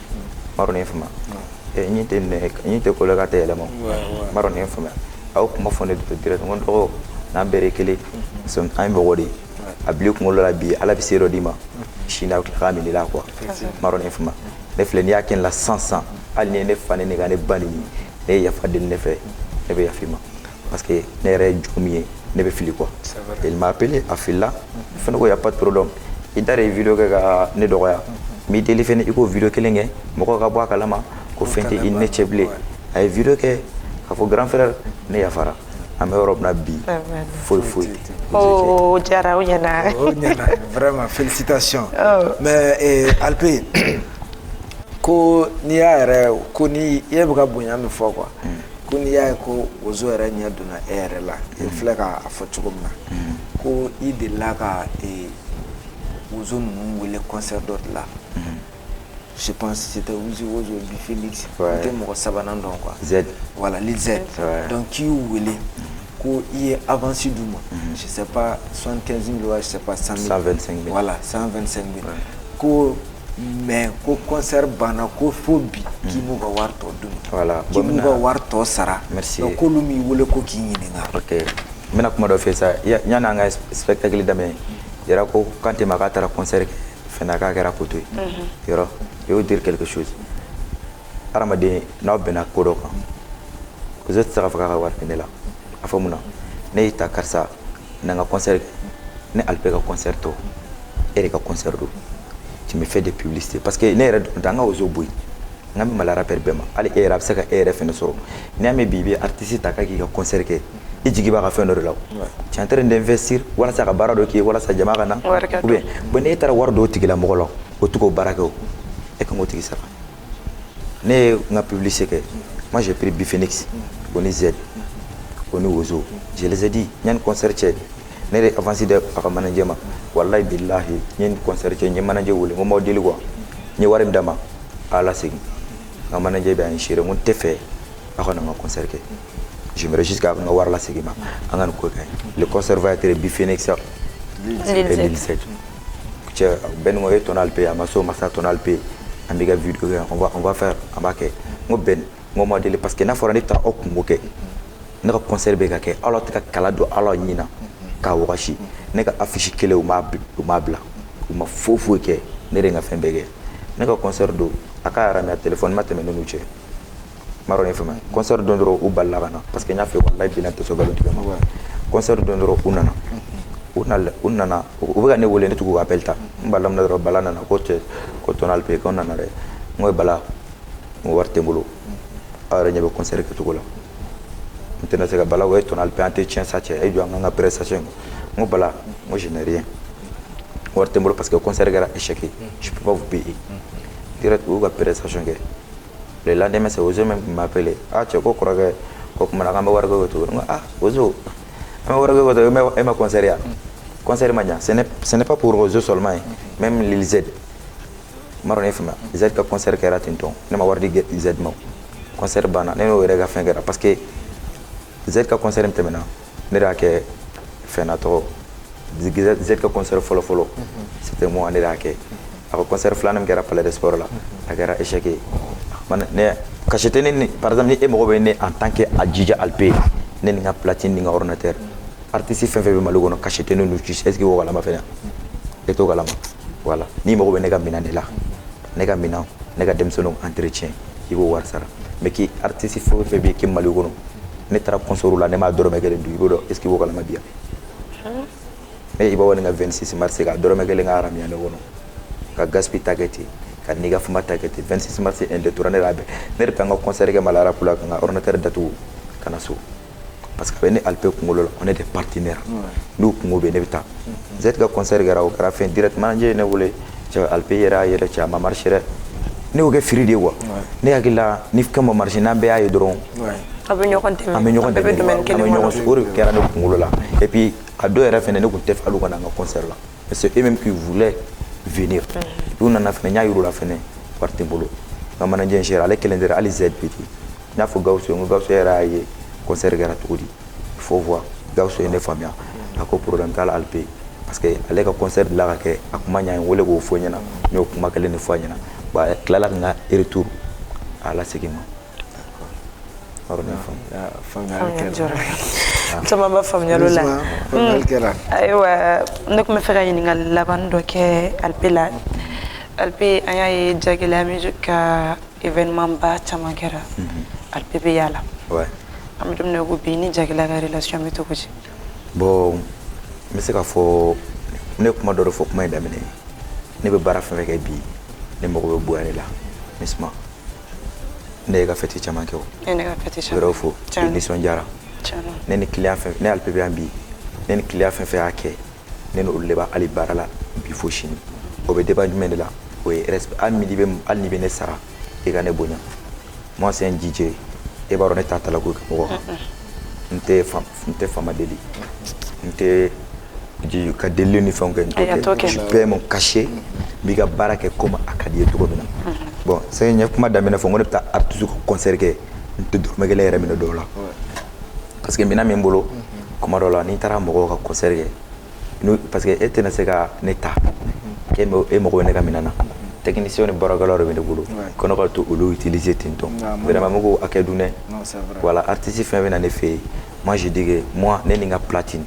marone fama ñi te ko la tele mo marone fama aw ko ma fone de direct ngon do na bere kele son ay mo wodi abli ko la bi ala bi sero dima china ko xamini la quoi marone fama ne flen yakin la 100 al ne fane ne gane bani ne ya fadel ne fe ne be yafima parce que ne re jomie ne be fili quoi il m'a appelé à fila fene ko y a pas de problème idare vidéo ga ne doya mi téléphone iko vidéo kelenge moko ga bwa kalama ko fente in ne cheble ay vidéo ke ka fo grand frère ne yafara am Europe na bi foi oh jara unyana vraiment félicitations mais Alpé ko ni ya ko ni yebuka bunya mi fo quoi ko ni ya ko ozo era nya dona ere la il fle ka afo chugumna ko ide la ka ozo nous le concert d'autre là je pense c'était Ozo Félix c'était mon sabanan donc quoi Z voilà les Z donc qui voulait ko y est avancé du mois je sais pas 75 000 je sais pas 100 000 125 000 voilà 125 000 ko mais ko concert bana ko fobi qui nous va voir tout dum voilà qui nous va voir tout sara merci donc ko lumi wole ko ki nyini nga ok mena kuma do fesa nyana nga spectacle dame yara ko quand tu m'as tara concert fenaka kera koto yoro yo dire quelque chose aramade na bena kodo kan ko zet sara faka war penela afamuna ne ita karsa nanga concert ne alpe ka concerto ere ka concerto tu me fais des publicités parce que ne danga ozo boy ngami mala rapper bema ali era saka era fene so ne ame bibi artiste takaki ka concert ke ijigi ba ka fene do law tu es en train d'investir wala saka barado ki wala sa jama kana ou bien bone tara wardo tigila mogolo o tuko barako et comment tu ça ne nga publicité que moi j'ai pris Bifenix on est Z on est Ozo je les ai dit ñan concert ne re avancé de aka manager ma wallahi billahi ñen concert ñi manager wuli mo deli ko ñi warim dama ala sigi nga manager ba inchire mon tefe aka na concert ke je me registre nga war la sigi ma anga ko kay le conservateur Bifenix le 17 que ben mo tonal pe amaso massa tonal pe amiga vidéo on va faire amake mo ben mo modèle parce que na forani ta ok mo ke ne ka concert be ka ke alors ta kala do alors nyina ka washi ne ka affiche kele o mabla o ma fofo ke ne renga fembege ne ka concert do aka ara na téléphone mateme no nuche marone fama concert do ndro o balla kana parce que nya fe wallahi bilante so galo tibe ma concert do ndro unana uga ne wole ne tugo appelta mbalam na ro balana na ko tonal pe ko nana re moy bala mo warte mbulu ara nyebe concert ke tugo la maintenant c'est que bala ouais tonal pe ante tien sa tien e do nga prestation mo bala moi je n'ai rien warte mbulu parce que concert gara échec je peux pas vous payer direct ou prestation ke le lendemain c'est Ozo même m'appeler ah tu ko croire ko kuma na kan wara ko to ah Ozo am wara ko to e ma concert ya concert mania ce n'est pas pour Ozo seulement même Lil Z marone fama Z ka concert kera tinton ne ma wardi Z ma concert bana ne no rega fengera parce que Z ka concert mtemena ne ra ke fena to Z ka concert follow c'était moi ne ra ke a concert flanam kera palais de sport là a kera échec man ne kachete ni par exemple ni e mo be ne en tant que adjija alp ne nga platine ni nga ordinateur artiste fe be malugo no kachete no nu est ce que wo wala ma fena e to galama voilà ni mo be ne ga minane la ne ga minane ne ga dem solo entretien ibo war sara mais qui artiste fe be ki malugo no ne tra consoro la ne ma dorome gele ndu ibo do est ce que wo galama bien mais ibo wona nga 26 mars ga dorome gele nga aram ya ne wono ka gaspi tageti ka niga fuma tageti 26 mars en de tourner rabe ne repanga concert ke malara pula ka ordinateur datu kana so parce que ben alpe kungolo on est des partenaires nous kungo be ne bita zet ga concert gara o kara fin directement je ne wole cha alpe yera yera cha ma marcher ne o ge free de wa ne agila ni kama marcher na be ay doron abenyo konte be domaine kele mo sur kera ne kungolo la et puis à deux RF ne ko tef alu kana concert là c'est eux même qui voulaient venir nous na fene nya yuru la fene parti bolo na mana je cher ale kelender ali ZPT na fo gawso era ye concert gara tout il faut voir gawso ene famia ako programme kala alpe parce que ale ka concert la ka akuma nya wole go fo nyana no kuma kale ne fo nyana ba klala nga retour à la segima sama ba famnya lola aywa nak ma fera yini ngal laban do ke alpela alpe aya jagela musique événement ba chamagera alpe be yala ouais am dum ne go bini jagela ga relation mi to ko ci bon mais c'est ka fo ne kuma do fo kuma ndamene ne be bara fa ke bi ne mo go buane la misma ne ga feti chamake o ne ga feti chamake fo ni son jara ne ni client fe ne alpe be ambi ne ni client fe ake ne no leba ali barala bi fo chini o be débat du mende la oui respect al mi dibe al ni bene sara e ga ne bonya moi c'est un DJ e baro ne tata la ko ko nte fama deli nte ji ka deli ni fon ngen to je peux mon cacher biga barake comme akadie to bina bon c'est nya kuma da mena fon ngone ta artiste ko concert ke nte do megele yere mena do la parce que mina membolo kuma do la ni tara mo ko concert ke no parce que etena se ga neta ke mo e mo ko ne ka minana technicien borogalo re bolo kono ko to ulu utiliser tinton vraiment mo ko akedune voilà artiste fait na ne fait moi je dis que moi neninga platine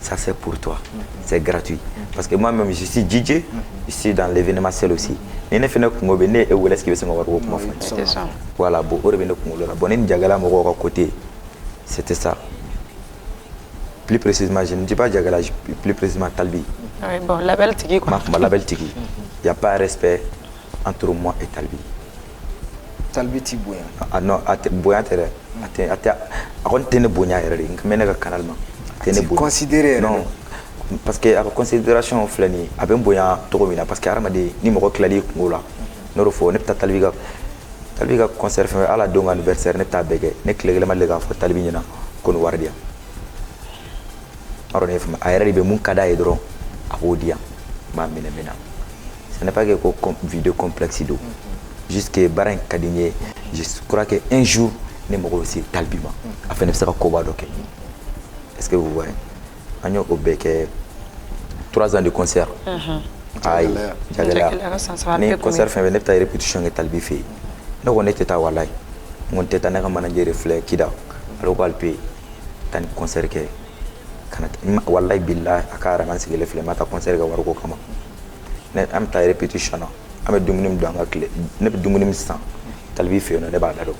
ça c'est pour toi c'est gratuit parce que moi même je suis DJ ici dans l'événementiel aussi ne fait na ko bene e wala ski be ngo waro ko fa voilà bo ore bene ko la bonen jagala mo ko côté c'était ça plus précisément je ne dis pas jagala plus précisément talbi oui bon label tigi quoi ma label tigi il y a pas respect entre moi et Talbi. Talbi ti boya. Ah non, boya tere. Ate akon tene boya ere ngmene ka canal ma. Tene boya. Considérer non. Parce que à considération flani aben boya to mina parce que aramade ni moko klali ngola. Noro fo nepta Talbi ga concert à la dong anniversaire nepta bege ne klegle ma lega fo Talbi nyina kon wardia. Arone fama ayere be mun kada edro abodia ma mena. Ce n'est pas que vidéo complexe d'eau. Juste que Baran Kadigné, je crois qu'un jour, nous avons aussi Talbima. Afin de faire un doké. Est-ce que vous voyez? Agno Obeke, 3 ans de concert. Aïe, Jagala. Ni concert fait une répétition de Talbi fait. Nous on était à Walai. On était à un manager reflet Kida. Alors qu'on paye tant concert que Walai Billah akara man sigele film mata concert ga warko kama. Ne am ta répétition am dumunim do nga clé ne dumunim sans Talbi fait no débat do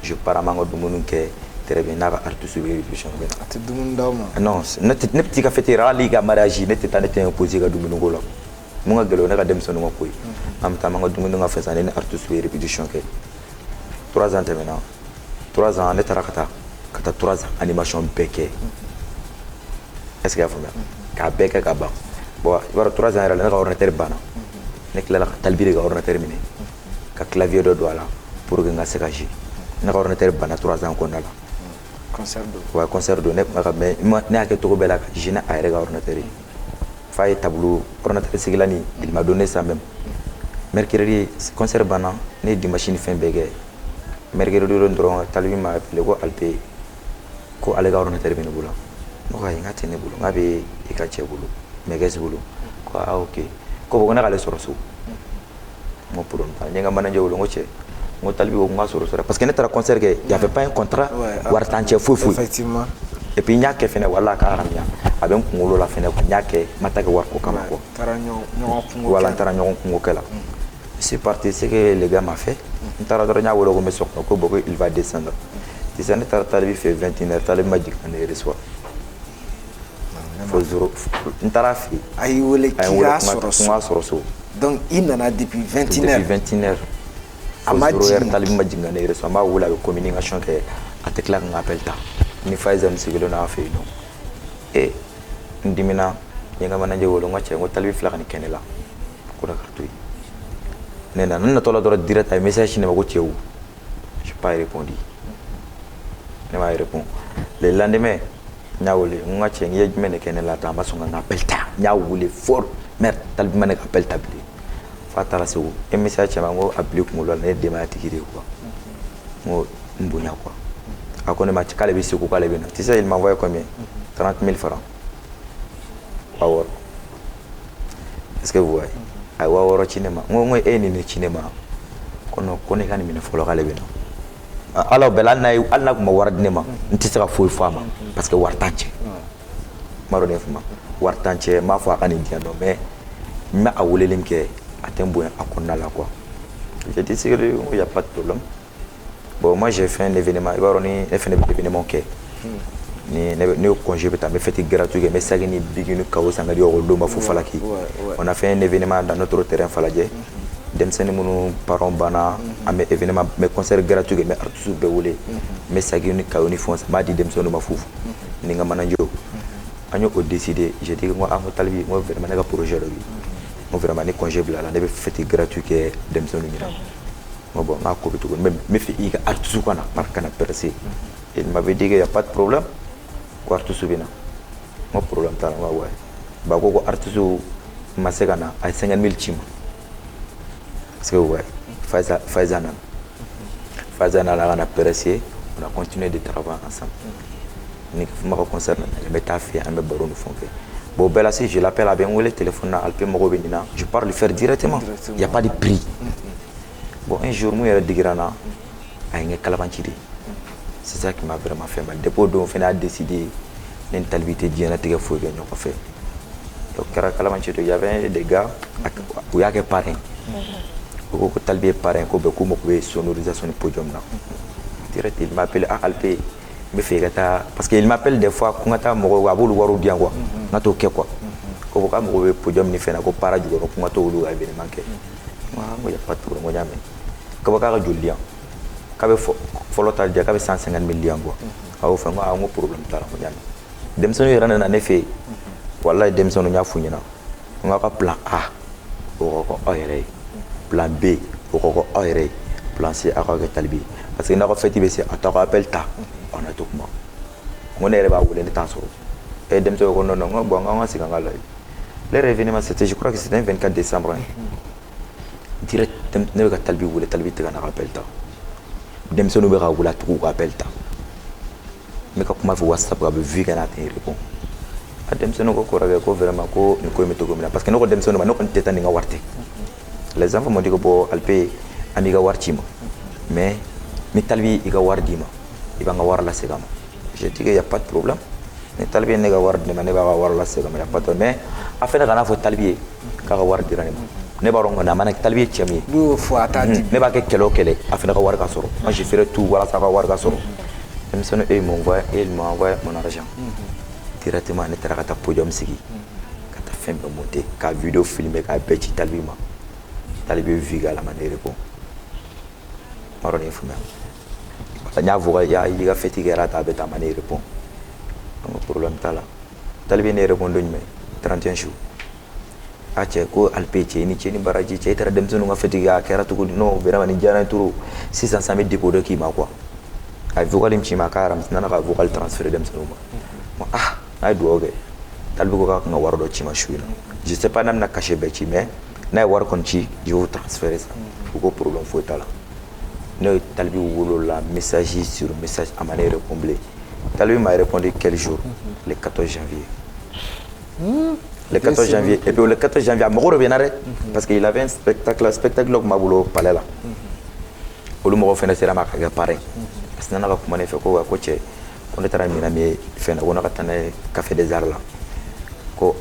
je para mango dumunun ke très bien na artiste répétition ben ati dumun dawma non ne petit ka fete rali ga mariage ne teta ne ten posé ga dumunun golo mu nga gelo ne ga dem sonu ma koy am ta mango dumunun nga fesa ne artiste répétition ke 3 ans maintenant 3 ans ne tarakata kata 3 ans animation beke est-ce que vous voyez ka beke ka ba bon il va 3 ans elle a ordinateur bana nek la Talbi ga ordinateur mine ka clavier do doala pour que nga se kaji na ordinateur bana 3 ans ko ndala concert do ne kuma ka mais ne y'a kɛ cogo bɛɛ la ka gêner a yɛrɛ ka ordinateur ye fa ye tableau ordinateur sigila ni il m'a donné ça même mercredi concert banna ne ye dimanche ni fɛn bɛɛ kɛ mercredi don dɔrɔn Talibi m'a appelé ko Alpe ko ale ka ordinateur bɛ ne bolo ne ko ayi n k'a tɛ ne bolo n k'a bɛ i ka cɛ bolo Mɛgɛsi bolo ko ah ok ko bon ko ne k'ale sɔrɔ so n ko problème t'a la n ye n ka manager wele n ko cɛ n ko Talibi ko n ka sɔrɔ parce que ne taara concert kɛ y avait pas un contrat wari t'an cɛ foyi foyi effectivement et puis n y'a kɛ fɛnɛ wala ka haramuya a bɛ n kunkolo la fɛnɛ n y'a kɛ n ma taa kɛ wari ko kama quoi voilà n taara ɲɔgɔn kungo kɛ la c'est parti c'est que les gars m'a fait n taara dɔrɔn n y'a wele ko n bɛ so kɔnɔ ko bon ko il va descendre sisan ne taara Talibi fɛ 21h Talibi ma jigin ka ne reçoit fo zoro n taara fɛ yen a y'i wele k'i k'a sɔrɔ so donc i nana depuis 21h a ma jigin Talibi ma jigin ka ne reçoit n b'a wele a bɛ communication kɛ a tɛ tila ka n ka appel ta ni Faiza ni sigilen n'a fɛ yen nɔ n dimina n ye n ka manager wele n ko cɛ n ko Talibi filɛ ka nin kɛ ne la ko d'accord to yen ne nana n natɔ la dɔrɔn direct a ye message ci ne ma ko cɛw j'ai pas répondu ne m'a répondu le lendemain n y'a wele n ko cɛ n ye jumɛn de kɛ ne la tan a ma sɔn ka n ka appel ta n y'a wele fort merde Talibi ma ne ka appel ta bilen f'a taara segu e message cɛ ma n ko a bili kunkolo la ne ye denbaya tigi de ye quoi n ko n bonya quoi a ko ne ma k'ale bɛ segu k'ale bɛ na tu sais il m'a envoyé combien 30 000 francs wa wɔɔrɔ est-ce que vous voyez a ye wa wɔɔrɔ ci ne ma n ko e ye nin de ci ne ma ko non ko ne ka nin minɛ fɔlɔ k'ale bɛ na ala bɛɛ la hali n'a tun ma wari di ne ma n tɛ se ka foyi fɔ a ma parce que wari t'an cɛ n b'a dɔn ne fama wari t'an cɛ n b'a fɔ a ka nin diyan dɔn mais n bɛ a weleli min kɛ a tɛ n bonya a kɔnɔna la quoi j'ai dit c'est que n ko y a pas de problème bon moi j'ai fait un événement i b'a dɔn ni ne fɛnɛ bɛ événement kɛ ni ne ye congé bɛ taa n bɛ fête gratuite kɛ n bɛ saki ni bigi ni kawo san ka di ekɔlidenw ma fo Falaki on a fait un événement dans notre terrain Falajɛ denmisɛnnin minnu parents banna an bɛ événement n bɛ concert gratuit kɛ n bɛ artistes bɛɛ wele n bɛ saki ni kawo ni fɛnw san n b'a di denmisɛnninw ma fufu ni n ka manager an y'o décider j'ai dit n ko ko Talibi n ko vraiment ne ka projet dɔ bɛ yen n ko vraiment ni congé bila la ne bɛ fête gratuite kɛ denmisɛnninw ɲɛna n ko bon n k'a ko bɛ cogo mais n bɛ fɛ i ka artiste kana percer il m'avait dit qu'il y a pas de problème ko artiste bɛ na n ko problème t'a la n ko ouais ba ko artiste ma se ka na a ye 50 000 ci ma parce que ouais Faiza nana ka na percer on a continué de travailler ensemble ni ma ka concert nana n bɛ taa fɛ an bɛ baro ni fɛnw kɛ bon bɛɛ la se je l'appelle a bɛ n wele téléphone na Alpe mago bɛ nin na je pars lui faire directement il y a pas de prix bon un jour mun yɛrɛ digira n na a ye n kɛ kalabanci de c'est ça qui m'a vraiment fait mal depuis o don fɛnɛ a décidé ne ni Talibi tɛ diɲɛlatigɛ foyi kɛ ɲɔgɔn fɛ donc kɛra kalabanci to y avait des gars u y'a kɛ parrain u ko Talibi ye parrain ko bɛɛ k'u mago bɛ sonorisation ni podium na direct il m'appelle ah Alpe n bɛ fɛ i ka taa parce que il m'appelle des fois ko n ka taa mɔgɔw a b'olu wariw di yan quoi n ka t'o kɛ quoi ko k'a mago bɛ podium ni fɛn na ko para jukɔrɔ ko n ka t'olu ka événement kɛ n ko y a pas de problème n ko n y'a mɛn k'a ka joli di yan k'a bɛ fɔlɔ ta di yan k'a bɛ 150 000 di yan quoi a y'o fɛ n ko n ko problème t'a la n ko n y'a mɛn denmisɛnninw yɛrɛ nana ne fɛ yen walayi denmisɛnninw n y'a f'u ɲɛna n k'a ka plan A o ka kɛ aw yɛrɛ ye plan B o ka kɛ aw yɛrɛ ye plan C aw ka kɛ Talibi ye parce que n'aw ka fête bɛ se a t'aw ka appel ta aw na to kuma n ko ne yɛrɛ b'a wele ne t'a sɔrɔ denmisɛnw ko non non n ko bon n ka segin an ka lajɛ leur événement c'était je crois que c'était un 24 décembre direct ne bɛ ka Talibi wele Talibi tɛ ka na ka appel ta denmisɛnninw bɛ ka wele a tigiw ka appel ta n bɛ ka kuma fɛ WhatsApp kan a bɛ vu kɛ n'a tɛ n répond a denmisɛnninw ko kɔrɔkɛ ko vraiment ko nin ko in bɛ cogo min na parce que ne ko denmisɛnninw ma ne kɔni tɛ taa nin ka wari tɛ les enfants m'ont dit que bon Alpe an b'i ka wari ci ma mais ni Talibi i ka wari d'i ma i b'an ka wari lasegin a ma j'ai dit que y a pas de problème ni Talibi ye ne ka wari di ma ne b'a ka wari lasegin a ma y a pas de problème mais a fɛnɛ kana fɔ Talibi ye k'a ka wari dira ne ma ne b'a dɔn kɔni a mana Talibi ye cɛ min ye n'u y'o fɔ a t'a di ne b'a kɛ kɛlɛ o kɛlɛ a fɛnɛ ka wari ka sɔrɔ moi je ferai tout walasa a ka wari ka sɔrɔ denmisɛnninw ils m'ont envoyé mon argent directement ne taara ka taa podium sigi ka taa fɛn bɛɛ monter ka video filmer k'a bɛɛ ci Talibi ma Talibi ye vu k'a la ma ne répond n b'a dɔn ne ye faamuya n y'a fɔ i ka fête kɛra ta a bɛ taa a ma ne répond donc problème t'a la Talibi ne répond don jumɛn 31 jours a cɛ ko Alpe cɛ ni cɛ ni baraji cɛ i taara denmisɛnninw ka fête kɛ a kɛra cogo di non vraiment nin diyara n ye trop sisan sa n bɛ dépôt dɔ k'i ma quoi a vocal im ci ma karam nana ka vocal transfert dem sunu ma ay do oge talbi ko ka ngawar do ci ma shuina je sais pas nam na caché be ci mais na war kon ci je vous transférer ça ko problème faut tala ne talbi wolo la message sur message à manière répondre talbi m'a répondu quel jour le 14 janvier le 14 janvier et puis le 14 janvier mo revient parce qu'il avait un spectacle lok mabulo palais là olu mo fena sera ma ka pare asnana ka kuma ne fe ko ko che ko ne tara mina me fena wona ka tane café des arts là ko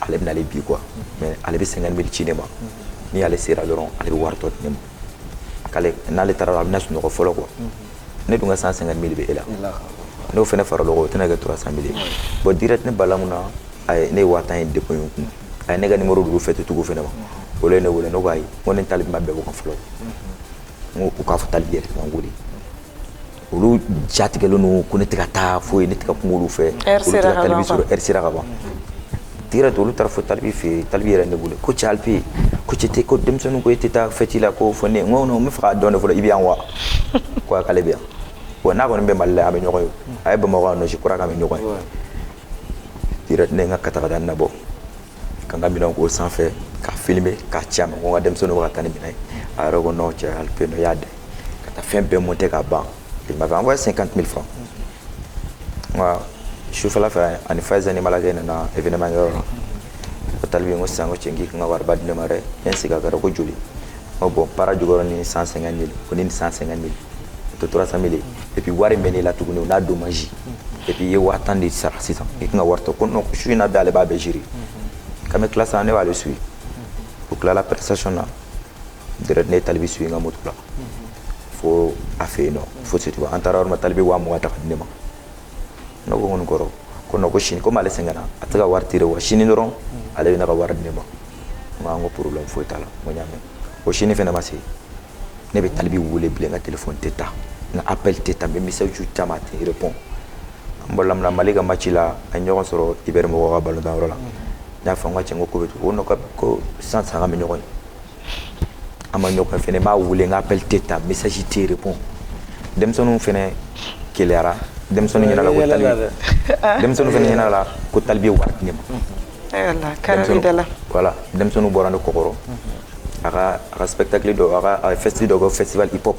ale bina le bi quoi mais ale bi 50 000 cinéma ni ale sera doron ale bi warto nem kale na le tara na sunu ko folo quoi ne dunga 150 000 be ela no fena faro logo tena ga 300 000 bo direct ne balamuna ay ne wata en depo yonku ay ne ga numéro du fete tugo fena wala ne wala no bay wonen talib mabbe ko folo ngo ka fa talib yere ngoli olu jatigelo no ko ne tika ta fo ne tika kumolu fe olu talib sur sira ga ba tira to olu tarfo talib fe talib yere ne bule ko chalpi ko cete ko dem sonu ko etita fetila ko fo ne ngono me fa donne fo ibi anwa ko kale bien wona ko be malla abe ñokoy ay ba mo no ci kura ka me ñokoy tira ne nga kata da nabo kanga mi non ko sans fait ka filmer ka chama ko dem sonu ko tane binay arogo no ci alpe no yade kata fait be monter ka ban il m'avait envoyé 50 000 francs moi je suis fait la faire en phase animal na événement yoro talbi ngo sango cengi nga war bad ne mare en siga gara ko juli o bon para jugoro ni 150 000 ko ni 150 000 to 300 000 et puis wari meni la tuguni na do magie et puis ye wa attendre ça 600 et nga warto ko no ko shuina be ale ba be jiri kame classe ane wale sui pour que la prestation na direct ne talbi sui nga motula fo afe no fo se tu vois antara ma talbi wa mo ta kanema no ko ngon goro ko no ko shin ko male sengana ataga wartire wa shini noron ale na ka warnema ma ngo problème fo tala mo nyame o shini fena masi ne be talbi wule ble nga téléphone teta na appel teta be message tu tamate répond mbolam na maliga machila anyo soro iber mo wa balo da rola na fa ngwa chengo ko betu no ko sans sanga me nyoko ama nyoko fene ma wule nga appel teta message ti répond dem sonu fene kelera dem sonu nyana la ko talbi dem sonu fene nyana la ko talbi warnema Allah karami dala voilà dem sonu borando kokoro aka spectacle do aka festival hip hop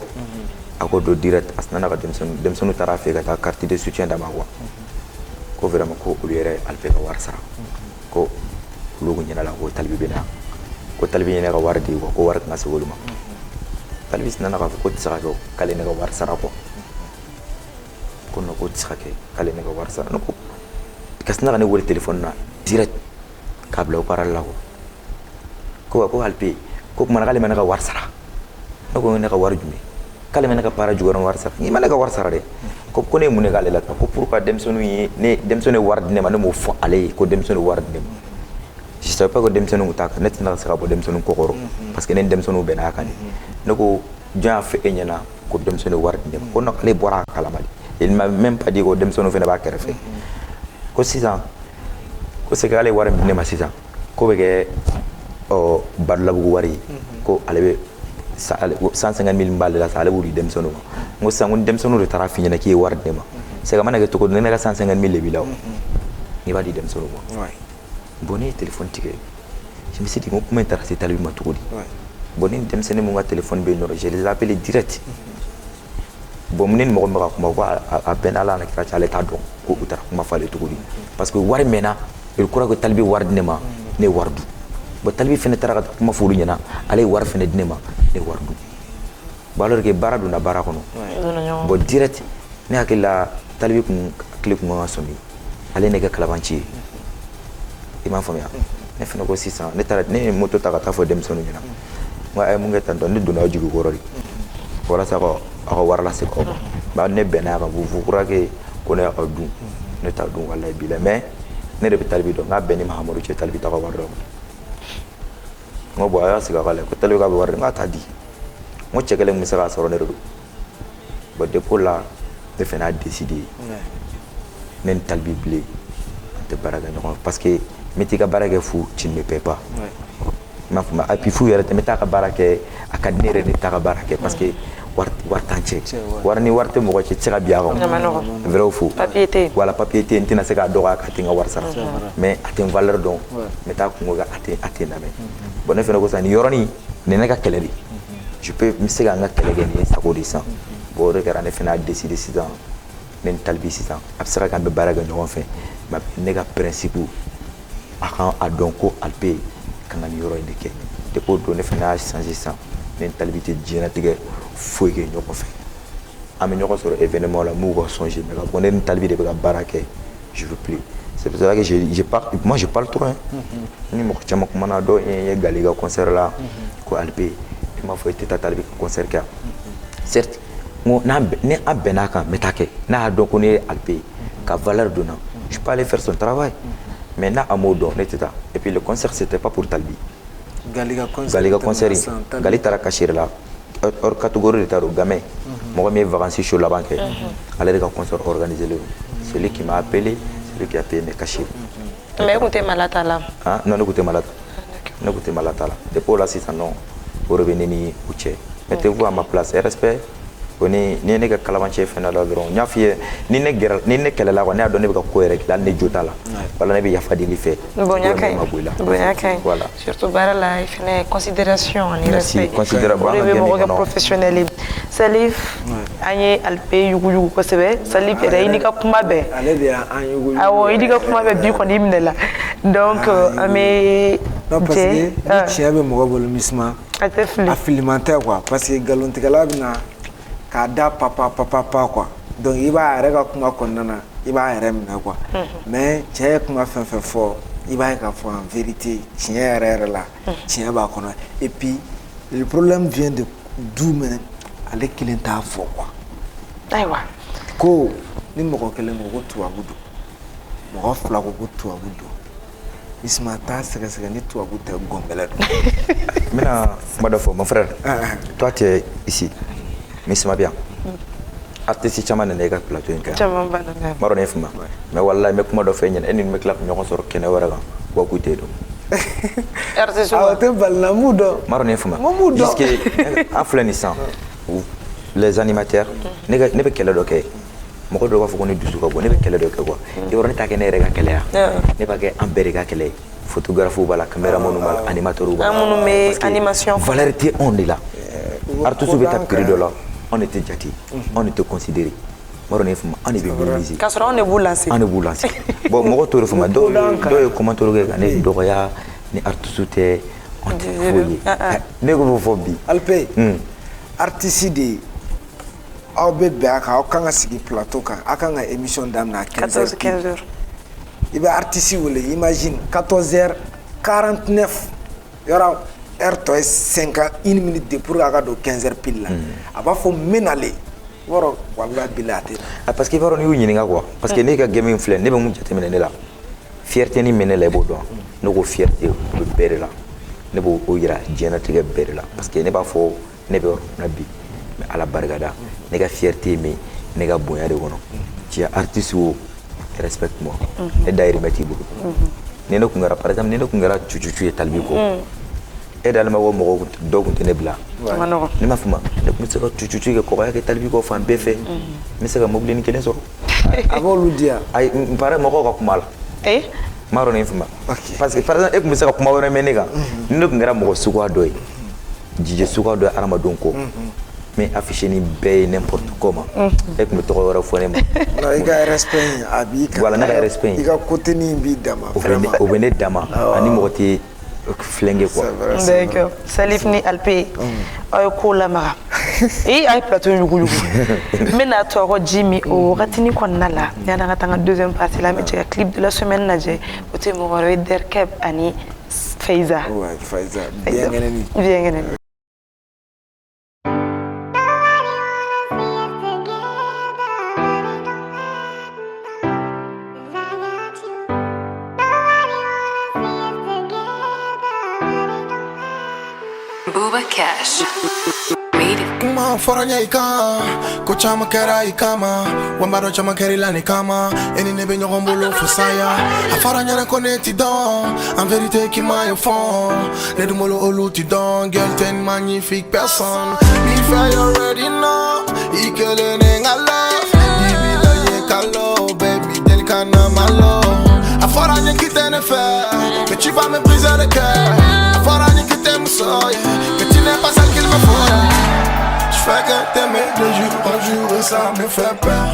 ako do direct asnana ka dem sonu tarafe ka carte de soutien da magwa ko vraiment ko ulere alfe ka warsara ko lugu nyana la ko talbi bina ko talbi nyana ka wardi ko war ka sogoluma talbi snana ka ko tsaka ko kale ne ka warsara ko no ko tsaka ke kale ne ka warsara no ko kasna ka ne wori telephone na direct kabla ko paralla ko alpe ko mana kale mana ka warsara no ko ne ka warjume kale mana ka para jugoron warsara ni mana ka warsara de ko ne mun kale la ko pourquoi dem sonu ne dem sonu wardine ma no mo fo ale ko dem sonu wardine je sais pas ko dem sonu utaka net na sara bo dem sonu kokoro parce que ne dem sonu bena kan no ko ja fe enyana ko dem sonu wardine ko no kale bora kala mali il m'a même pas dit ko dem sonu fe na ba kere fe ko 6 ans ko se kale warne ma 6 ans ko be ke o badla bu wari ko alebe 150 000 mballe la sale buri dem sono ngo sangun dem sono de tara finya na ki war de ma se ga mana to ko ne ga 150 000 le bilaw ni ba di dem sono ouais boni téléphone tike je me suis dit comment intérêt c'est talbi ma to di boni dem sene mo ga téléphone be no je les appelle direct bon munen mo ma ko a ben ala na kira chale ta do ko utara ma fale to di parce que war mena il croit que talbi war de ma ne wardu ba talbi fene tara kuma fulu nyana ale war fene dinema ne wardu balor ke baradu na barakono bo direct ne akila talbi kun clip mo somi ale ne ga kalabanci ima famia ne fene ko 600 ne tara ne moto ta ta fo dem sonu nyana wa ay mu ngeta don ne duna jigu gorori wala sa ko ako war la se ko ba ne bena ka bu kura ke ko ne adu ne ta dun wallahi bila mais ne de talbi do nga beni mahamadou che talbi ta ko wardo ngo bo aya siga kale ko talbi ka be warde nga tadi ngo chekele misara soro ne do bo depuis là de fena décider nen talbi blé de baraga non parce que metika baraga fou tu ne me paies pas ma fuma et puis fou yara te metaka barake akadnere ne taka barake parce que war t'an cɛ wari ni wari tɛ mɔgɔ cɛ tɛ se ka bi a kan vrai ou faux papier tɛ voilà papier tɛ n tɛna se k'a dɔgɔya ka tɛ n ka wari sara mais a tɛ n valeur dɔn n bɛ taa kungo kan a tɛ lamɛn bon ne fana ko sisan nin yɔrɔnin nin ne ka kɛlɛ de je peux n bɛ se ka n ka kɛlɛ kɛ nin ye sago de sisan bon o de kɛra ne fana y'a décider sisan ne ni Talibi sisan a bɛ se ka kɛ an bɛ baara kɛ ɲɔgɔn fɛ mais ne ka principe a kan a dɔn ko Alpe kan ka nin yɔrɔ in de kɛ depuis o don ne fana y'a changer sisan ne ni Talibi tɛ diɲɛlatigɛ foyi kɛ ɲɔgɔn fɛ an bɛ ɲɔgɔn sɔrɔ événement la m'u ka songer mais ka bɔ ne ni Talibi de bɛ ka baara kɛ je veux plus c'est pour ça que moi je parle trop hein ni mɔgɔ caman kumana dɔ ye Gali ka concert la ko Alpe i m'a fɔ i tɛ taa Talibi ka concert kɛ certes ni an bɛnna kan n bɛ taa kɛ n'a y'a dɔn ko ne ye Alpe ka valeur donna je peux aller faire son travail mais n'a a m'o dɔn ne tɛ taa et puis le concert c'était pas pour Talibi Gali ka concert Gali taara kasiri la hors catégorie de taro gamin mɔgɔ min ye vacances show laban kɛ ale de ka concert organisé le celui qui m'a appelé celui qui a payé mes cachets mais kun tɛ mala ta la non ne kun tɛ mala ta la depuis o la sisan non o de bɛ ne ni u cɛ mettez-vous à ma place respect ko ni ne ka kalamancɛ fɛn la dɔrɔn n y'a f'i ye ni ne kɛlɛla quoi ne y'a dɔn ne bɛ ka ko yɛrɛ kɛ hali ne jo t'a la wala ne bɛ yafa deli fɛ bonya ka ɲi voilà surtout baara la i fɛnɛ considération ani respect merci considération o de bɛ mɔgɔ kɛ professionnel ye Salif an ye Alpe yuguyugu kosɛbɛ Salif yɛrɛ i ni ka kuma bɛɛ ale de y'an yugu awɔ i ni ka kuma bɛɛ bi kɔni i minɛ la donc an bɛ non parce que ni tiɲɛ bɛ mɔgɔ bolo misima a tɛ fili a filiman tɛ quoi parce que nkalontigɛla bɛ na k'a da papa quoi donc i b'a yɛrɛ ka kuma kɔnɔna na i b'a yɛrɛ minɛ quoi mais cɛ ye kuma fɛn fɛn fɔ i b'a ye k'a fɔ en vérité tiɲɛ yɛrɛ la tiɲɛ b'a kɔnɔ et puis le problème vient de d'où mais ale kelen t'a fɔ quoi ayiwa ko ni mɔgɔ kelen ko tubabu don mɔgɔ fila ko tubabu don Isma t'a sɛgɛsɛgɛ ni tubabu tɛ gɔnbɛlɛ don n bɛna kuma dɔ fɔ mon frère toi tu es ici Misma bien artiste caman nana e ka plateau in kan caman ba nana maro ne fuma mais wallahi n bɛ kuma dɔ fɛ ɲɛna e ni n bɛ tila ka ɲɔgɔn sɔrɔ kɛnɛ wɛrɛ kan wa k'u tɛ dɔn artiste aw tɛ balila mu dɔn maro ne fuma mu dɔn puisque an filɛ nin san les animateurs ne bɛ kɛlɛ dɔ kɛ mɔgɔ dɔw b'a fɔ ko ne dusu ka bɔ ne bɛ kɛlɛ dɔ kɛ quoi i yɔrɔ ne t'a kɛ ne yɛrɛ ka kɛlɛ ne b'a kɛ an bɛɛ de ka kɛlɛ photographe b'a la caméraman b'a la animateur b'a la an minnu bɛ animation valeur tɛ anw de la artiste bɛ taa prix dɔ la on était jati on était considéré maro ne fuma on est mobilisé k'a sɔrɔ anw de b'u lancer bon mɔgɔ t'o de fuma dɔw ye commentaire kɛ ka ne dɔgɔya ni artiste tɛ on tɛ foyi ye ne ko fɔ bi Alpe artiste de aw bɛ bɛn a kan aw kan ka sigi plateau kan aw kan ka émission daminɛ à 15h i bɛ artiste wele imagine 14h49 yɔrɔ heure tɔ ye 51 minutes de pour que a ka don 15h pile la a b'a fɔ n bɛ nale wɔrɔ walahi bilahi a tɛ na parce que i b'a dɔn n'i y'u ɲininka quoi parce que ne ka game in filɛ ne bɛ mun jateminɛ ne la fierté ni mɛ ne la i b'o dɔn ne ko fierté o bɛ bɛɛ de la ne b'o yira diɲɛlatigɛ bɛɛ de la parce que ne b'a fɔ ne bɛ yɔrɔ min na bi mais ala barikada ne ka fierté ye min ne ka bonya de kɔnɔ tu es artiste o respecte moi ne dayirimɛ t'i bolo ni ne tun kɛra par exemple ni ne tun kɛra cucucu ye Talibi kɔ e dalen ma ko mɔgɔ dɔw tun tɛ ne bila ne m'a fɔ ma ne tun bɛ se ka cucucu kɛ kɔkɔya kɛ Talibi kɔ fan bɛɛ fɛ n bɛ se ka mobili ni kelen sɔrɔ a b'olu di yan ayi n paraît mɔgɔw ka kuma la n m'a dɔn ne fama parce que par exemple e tun bɛ se ka kuma wɛrɛ mɛn ne kan ni ne tun kɛra mɔgɔ suguya dɔ ye jijɛ suguya dɔ ye hadamadenw kɔ mais affiché ni bɛɛ ye n'importe comment e tun bɛ tɔgɔ wɛrɛ fɔ ne ma i ka respect a b'i kan voilà ne ka respect i ka côté nin b'i dama o bɛ ne dama ani mɔgɔ tɛ flingué quoi d'accord Salif ni Alpe aw ye ko lamaga a ye plateau yuguyugu n bɛna to aw ka ji min o wagatini kɔnɔna la yan'an ka taa n ka deuxième partie la an bɛ cɛ ka clip de la semaine lajɛ o tɛ mɔgɔ wɛrɛ o ye Derkeb ani Faiza bienvenue Booba Cash. Kuma foranya ika ko chama kera ikama wambaro chama kerila ni kama eni nebe ɲɔgɔn bolo fosaya a faranya ne kone ti don en vérité qui m'a eu fond ne dumolo olu ti don girl t'es une magnifique personne fair, you already know. Ikelene ngalo, dibila ye kalo, baby, delicana malo. Aforanye qui t'en fait, que tu vas me briser le cœur. Aforanye qui t'aime soy, que tu n'es pas celle qu'il me faut. Je fais que t'aimer de jour en jour et ça me fait peur.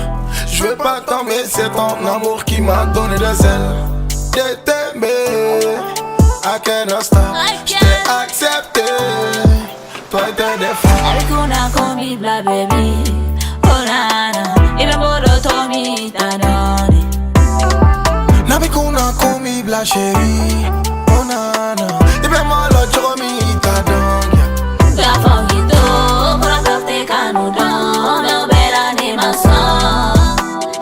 Je veux pas tomber, c'est ton amour qui m'a donné des ailes. De t'aimer, I cannot stop. J't'ai accepté, toi t'es des femmes. Alikuna komi bla baby, oh nana, ibe moro tomi tanoni. Nabikuna komi bla chérie, oh nana, ibe moro tomi tanoni. La fangito, pura kafte kanudon, no bela ni mason.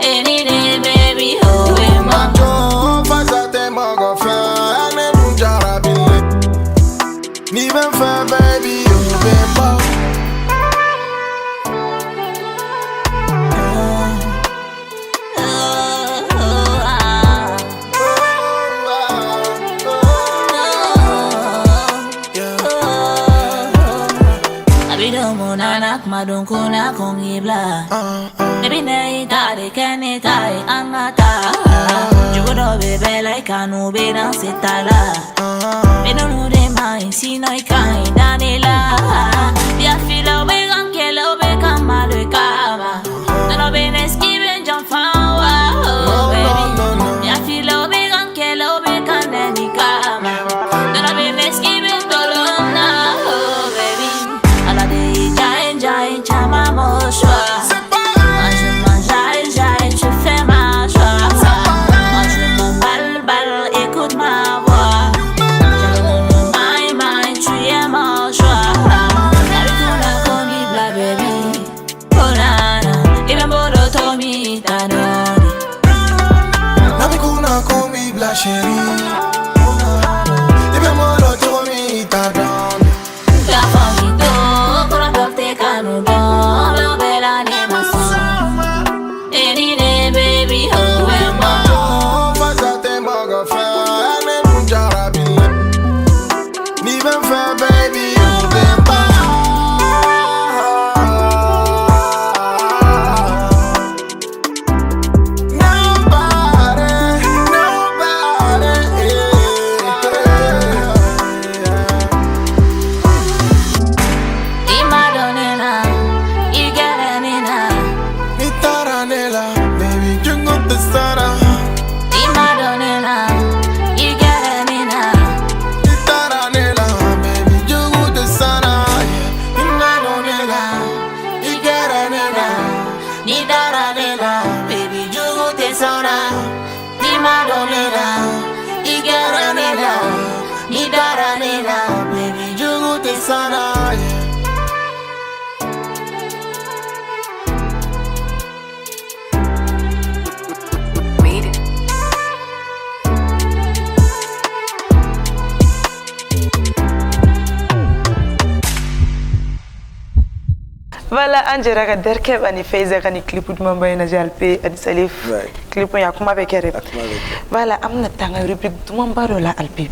Any day baby, oh emma. Majo, fazate mago fe, ane munjara bile. Ni ben fe baby, oh bemba. Anak madung kuna kong ibla Baby na itari kene tai angata Jugo do bebe like kanu bedang sitala Beno nude mai sino ikai danila Bia fila wegan kelo beka malu kama Nano bene skiben jam fawa baby Bia fila wegan kelo beka neni kama Nano bene skiben dolona baby Ala de Jai, chama mon choix. Moi j'aille, tu fais ma joie. Moi je m'emballe, écoute ma voix. Tu es mon choix. Alikuna komi bla baby, oh nana, ibe moro tomi tanoni. Alikuna komi bla chérie, oh nana, ibe moro tomi tanoni. La fangito, pura kafte kanudon, no bela ni mason. Any day baby, oh emma. Majo, fazate mago fe, ane munjara bile. Ni ben fe baby, oh bemba. Voilà, Angela ka derke bani feiza kani clip du mamba ina jalpe adi salif clip ya kuma be kere. Voilà, amna tanga rubrique du mamba do la alpe.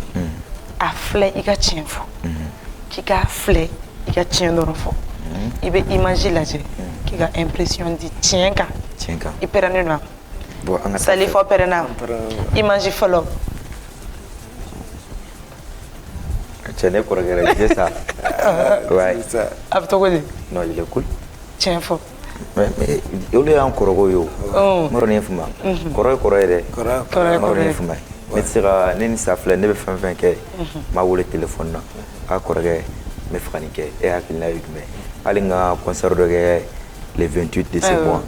A flé ika tienfo. Kika flé ika tien do fo. Ibe image la je. Kika impression di tienka. Tienka. Iperane no. Bo anga Salif operana. Image follow. Chene pour regarder ça. Ouais. Abtogodi. Non, il est cool. Tiens fo. Mais il est encore goyo. Morone fuma. Corée. Morone fuma. Mais sera neni safle ne be fan ke ma wole téléphone na. A corée me franike et a qu'il na eu mais alinga concert de le 28 de ce mois.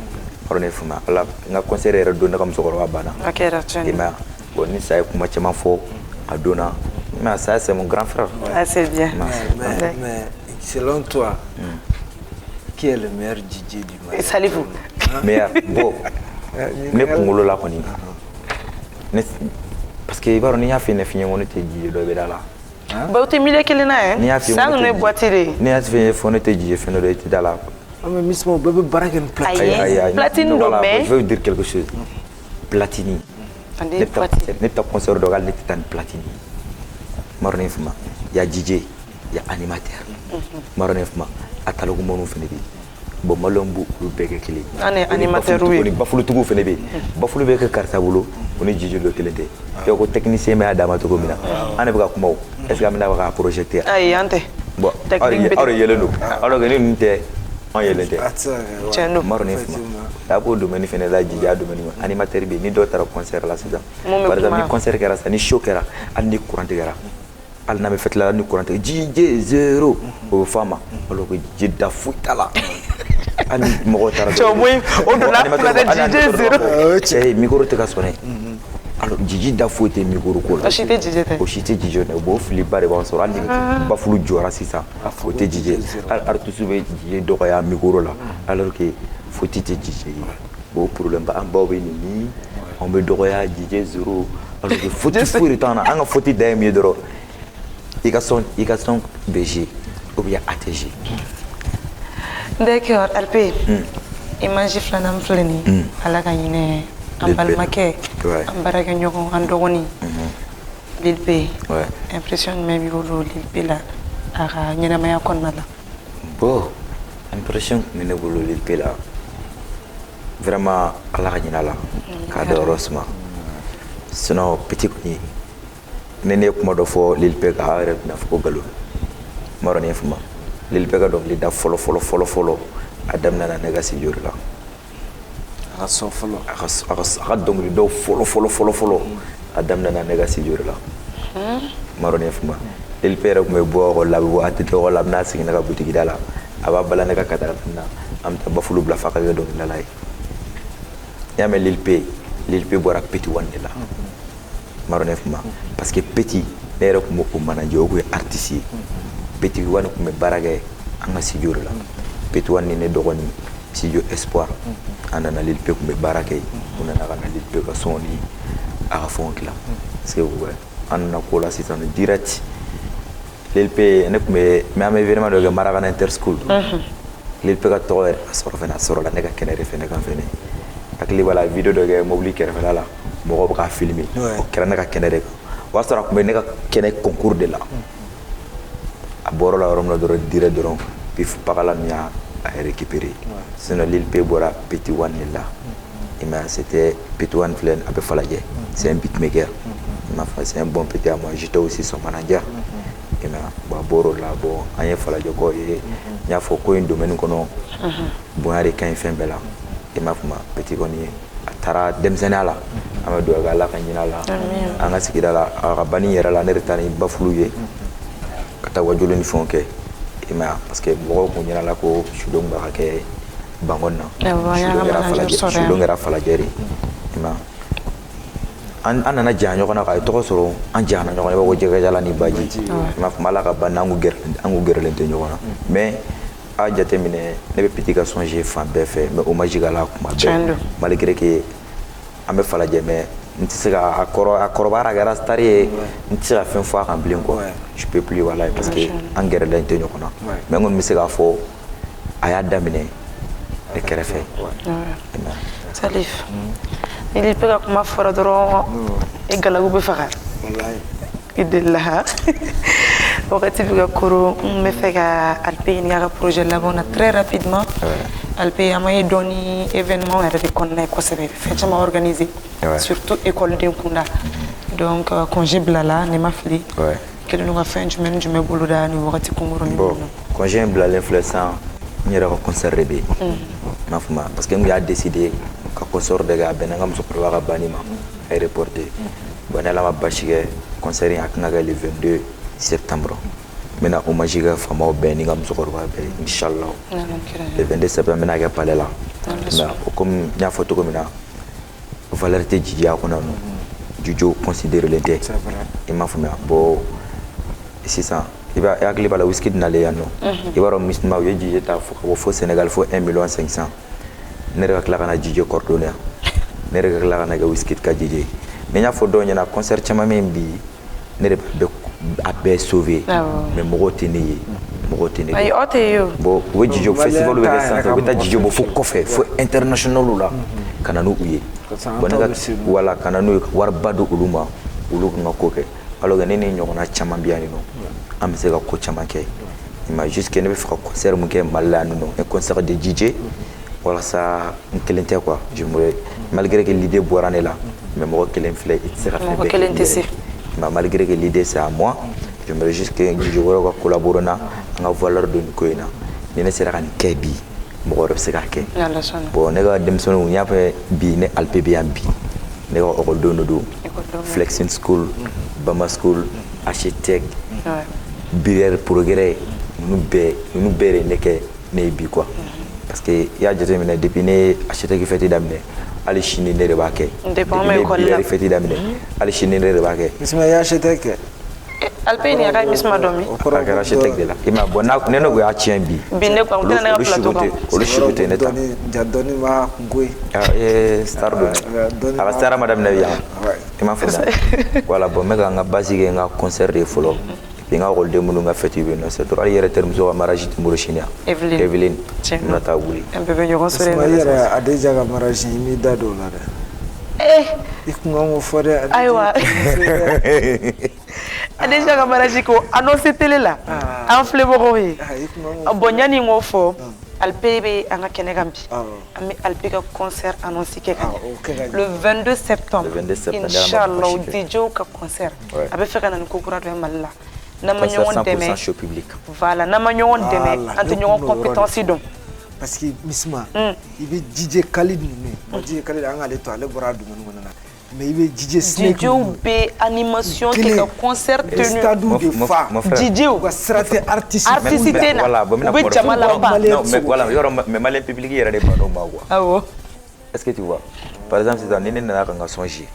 Morone fuma. Ala nga concert era donna comme so ko bana. OK, ratchen. Et ma boni sai kuma chama fo adona. Mais ça c'est mon grand frère. Ah c'est bien. Mais selon toi, qui est le meilleur DJ du Mali? Salifou. Meilleur, bon. Ne pungolo la koni. Parce que il y a fait une fin on était DJ do bedala. Ba uti mile kelena hein. Sang ne boitire. Ne a fait on était DJ fin do était dala. Mais Miss Mo bebe baraken Aïe. Platine do mais. Je veux dire quelque chose. Platini. Ande platine. Ne ta concert do gal ne tan platini. Marone fuma. Il y a DJ, il y a animateur. Marone fuma. a talogumanu fana bɛ bon maliyɛnw b'u olu bɛɛ kɛ kelen an ni animateurs ye o ni bafulutigiw fana bɛ yen bafulu bɛ kɛ karisa bolo o ni jiji dɔ kelen tɛ et ko technicien bɛ y'a d'a ma cogo min na an de bɛ ka kuma o est ce que an bɛna k'a projeter ayi an tɛ bon aw de yɛlɛn don alors que ni ninnu tɛ an yɛlɛn tɛ tiɲɛ don maro ne fuma a b'o domaine fana la jiji a domaine ma animateur bɛ yen ni dɔw taara concert la sisan par exemple ni concert kɛra sisan ni show kɛra hali ni courant tigɛra hali n'a bɛ fête la ni courant tigɛ jiji 0 o bɛ fɔ a ma alors que jiji da foyi t'a la hali ni mɔgɔw taara cɛw o donna kunna tɛ jiji 0 micro tɛ ka sɔnɛ alors jiji da foyi tɛ micro ko la o si tɛ jiji tɛ o si tɛ jiji tɛ o b'o filiba de b'an sɔrɔ hali ni bafulu jɔra sisan o tɛ jiji hali artiste bɛ jiji dɔgɔya micro la alors que foti tɛ jiji ye o problème ba an baw bɛ nin an bɛ dɔgɔya jiji 0 alors que foti foyi de t'an na an ka foti da ye min ye dɔrɔn i ka son bɛ jouer ou bien a tɛ jouer. D'accord, LP. Image filanan filɛ nin ye ala ka ɲinɛ an balimakɛ an baarakɛɲɔgɔn an dɔgɔnin Lil P. Impression jumɛn b'i bolo Lil P la a ka ɲɛnamaya kɔnɔna la? Bon, impression kun bɛ ne bolo Lil P la vraiment ala ka ɲinɛ a la k'a da yɔrɔ suma sinon petit kɔni ne ye kuma dɔ fɔ Lil P kan a yɛrɛ bɛna fɔ ko nkalon m'a dɔn ni ye fama Lil P ka dɔnkili da fɔlɔ a daminɛna ne ka studio de la a ka sɔn fɔlɔ a ka dɔnkili daw fɔlɔ a daminɛna ne ka studio de la m'a dɔn ni ye fama Lil P yɛrɛ kun bɛ bɔ ekɔli la a bɛ bɔ ATT ekɔli la a bɛ n'a sigi ne ka butigi da la a b'a bala ne ka katara na an bɛ taa bafulu bila f'a ka kɛ dɔnkilidala ye n'i y'a mɛn Lil P bɔra Petit One de la m'a dɔn ni ye fama parce que Petit ne yɛrɛ kun b'o manager o kun ye artiste ye Petit One kun bɛ baara kɛ an ka studio de la Petit One ni ne dɔgɔnin studio Espoir an nana Lil P kun bɛ baara kɛ yen u nana ka na Lil P ka son ni a ka fɛnw dilan parce que an nana ko la sisan direct Lil P ne kun bɛ mais an bɛ événement dɔ kɛ Marakana Interschool Lil P ka tɔgɔ yɛrɛ a sɔrɔla ne ka kɛnɛ de fɛ ne kan fɛnɛ hakili b'a la video dɔ kɛ mobili kɛrɛfɛla la mɔgɔw bɛ k'a filmer o kɛra ne ka kɛnɛ de kan o y'a sɔrɔ a kun bɛ ne ka kɛnɛ concours de la a bɔra la yɔrɔ min na dɔrɔn direct dɔrɔn pif pakala min y'a récupéré sinon Lil P bɔra Petit One de la mais c'était Petit One filɛ a bɛ Falajɛ c'est un beatmaker c'est un bon petit à moi j'étais aussi son manager bon a bɔr'o la bon an ye Falajɛkaw ye n y'a fɔ ko in domaine kɔnɔ bonya de ka ɲi fɛn bɛɛ la i m'a faamu Petit kɔni a taara denmisɛnninya la an bɛ dugawu kɛ Ala ka ɲinɛ a la an ka sigida la a ka banni yɛrɛ la ne de taara ni bafulu ye ka taa wajulu ni fɛnw kɛ i m'a ye parce que mɔgɔw kun yira la ko sudon b'a ka kɛ Bangɔni na sudon kɛra Falajɛ de i m'a ye an nana janya ɲɔgɔn na k'a ye tɔgɔ sɔrɔ an janyana ɲɔgɔn na i b'a fɔ ko jɛgɛjala ni baji i m'a faamu Ala ka banni an kun gɛrɛlen tɛ ɲɔgɔn na mais a jateminɛ ne bɛ Petit ka son jouer fan bɛɛ fɛ mais hommage kɛla kuma bɛɛ malgré que an bɛ Falajɛ mais n tɛ se ka a kɔrɔbayara a kɛra star ye n tɛ se ka fɛn fɔ a kan bilen quoi je peux plus voilà parce que an gɛrɛlen tɛ ɲɔgɔn na mais n kɔni bɛ se k'a fɔ a y'a daminɛ ne kɛrɛfɛ. Salif ni Lil P ka kuma fɔra dɔrɔn i galabu bɛ faga i delila ha wagati bɛ ka koron n bɛ fɛ ka LP ɲininka a ka projet labanw na très rapidement LP an ma ye dɔɔni événement yɛrɛ de kɔnɔna ye kosɛbɛ fɛn caman organisé surtout écoleden kunda donc congé bilala ne ma fili kelen don ka fɛn jumɛn ni jumɛn boloda ni wagati kunkurunin bon congé in bilalen filɛ sisan n yɛrɛ ka concert de bɛ yen n m'a faamu parce que n y'a décidé ka concert de kɛ a bɛnna n ka musokɔrɔba ka banni ma a ye reporté bon ni Ala ma basi kɛ concert in a kan ka kɛ le 22 septembre n bɛna hommage kɛ faamaw bɛɛ ni n ka musokɔrɔba bɛɛ inchallah le 22 septembre n bɛna kɛ palais la mais comme n y'a fɔ cogo min na valeur tɛ jiji a kɔnɔ jujo considérelen tɛ i m'a faamuya bon sisan i hakili b'a la Wizkid nalen yan nɔ i b'a dɔn Misma u ye jiji ta ka bɔ fo Sénégal fo 1 500 000 ne yɛrɛ ka tila ka na jiji coordonné yan ne yɛrɛ ka tila ka na kɛ Wizkid ka jiji mais n y'a fɔ dɔw ɲɛna concert caman min bi ne de bɛ a bɛɛ sauvé mais mɔgɔw tɛ ne ye mɔgɔw tɛ ne ayi aw tɛ ye o bon u bɛ jijo festival bɛ kɛ sanfɛ u bɛ taa jijo bɔ fo kɔfɛ fo international la ka na n'u ye bon ne ka wala ka na n'u ye ka wariba di olu ma olu kan ka ko kɛ alors que ne ni ɲɔgɔnna caman bɛ yan nɔ an bɛ se ka ko caman kɛ il m'a juste que ne bɛ fɛ ka concert mun kɛ Mali la non un concert de DJ walasa n kelen tɛ quoi je me malgré que l'idée bɔra ne la mais mɔgɔ kelen filɛ i tɛ se ka fɛn bɛɛ kɛ mais malgré que l'idée c'est à moi je me juste que DJ wɛrɛw ka collaborer na an ka valeur de nin ko in na ni ne sera ka nin kɛ bi mɔgɔ wɛrɛ bɛ se k'a kɛ bon ne ka denmisɛnninw n y'a fɛ bi ne Alpe bɛ yan bi ne ka ɔkɔlidenw de don Flexing School Bama School Architecte Birère Progrès ninnu bɛɛ de ne kɛ ne ye bi quoi parce que i y'a jateminɛ depuis ne Architecte fête daminɛ hali sini ne de b'a kɛ depuis ne Birère fête daminɛ hali sini ne de b'a kɛ Misma i Architecte kɛ Alpe ni a ka Misma dɔn min a kɛra Architecte de la i m'a bon ne ko y'a tiɲɛ bi ne ko n tɛna ne ka plateau kan olu sigo tɛ ne ta ja dɔɔni b'a kunko ye star don a ka star ma daminɛ yan i m'a faamuya voilà bon n bɛ ka n ka base kɛ n ka concert de fɔlɔ et n ka ɔkɔliden minnu ka fête bɛ yen nɔ c'est trop hali yɛrɛ terimuso ka mariage tɛ n bolo sini yan Evelyne n bɛna taa wuli an bɛɛ bɛ ɲɔgɔn sɔrɔ Misma i yɛrɛ Adija ka mariage i m'i da don o la dɛ i kun kan k'o fɔ dɛ ayiwa Adija ka mariage ko annonce télé la an filɛbagaw ye bon yanni n k'o fɔ Alpe bɛ an ka kɛnɛ kan bi an bɛ Alpe ka concert annonce kɛ ka ɲɛ le 22 septembre inchallah DJw ka concert a bɛ fɛ ka na ni ko kura dɔ ye Mali la n'an ma ɲɔgɔn dɛmɛ voilà n'an ma ɲɔgɔn dɛmɛ an tɛ ɲɔgɔn compétence dɔn parce que Misma i bɛ DJ Khalid ninnu DJ Khalid an k'ale to ale bɔra dumuni kɔnɔ na mais i bɛ DJ Snake DJw bɛ animation kɛ ka concert tenu stade de fa DJw ka sira tɛ artiste tɛ na u bɛ jama laban voilà yɔrɔ mais malien public yɛrɛ de ban'o ma quoi awɔ est-ce que tu vois par exemple sisan ni ne nana ka n ka son jouer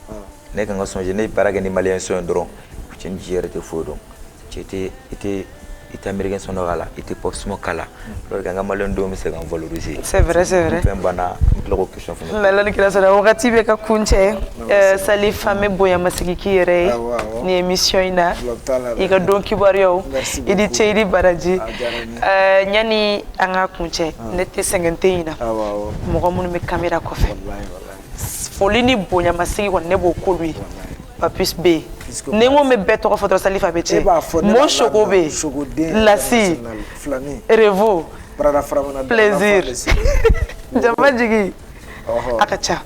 ne ka n ka son jouer ne ye baara kɛ ni malien son ye dɔrɔn cɛ ni DJ yɛrɛ tɛ foyi dɔn cɛ i tɛ américain son dɔ k'a la i tɛ pop smoke k'a la alors que an ka malien denw bɛ se k'an valoriser c'est vrai fɛn banna n tila k'o question fana Mɛlɛni kira sɔrɔ wagati bɛ ka kuncɛ Salif an bɛ bonyamasegin k'i yɛrɛ ye ni émission in na i ka don kibaruyaw i ni ce i ni baraji yanni an ka kuncɛ ne tɛ sɛgɛn tɛ in na mɔgɔ minnu bɛ caméra kɔfɛ foli ni bonyamasegin kɔni ne b'o k'olu ye Papis bɛ yen ni n ko n bɛ bɛɛ tɔgɔ fɔ dɔrɔn Salifa bɛ cɛ Mo Choco bɛ yen Lasi Revo Plaisir Jama Jigi a ka ca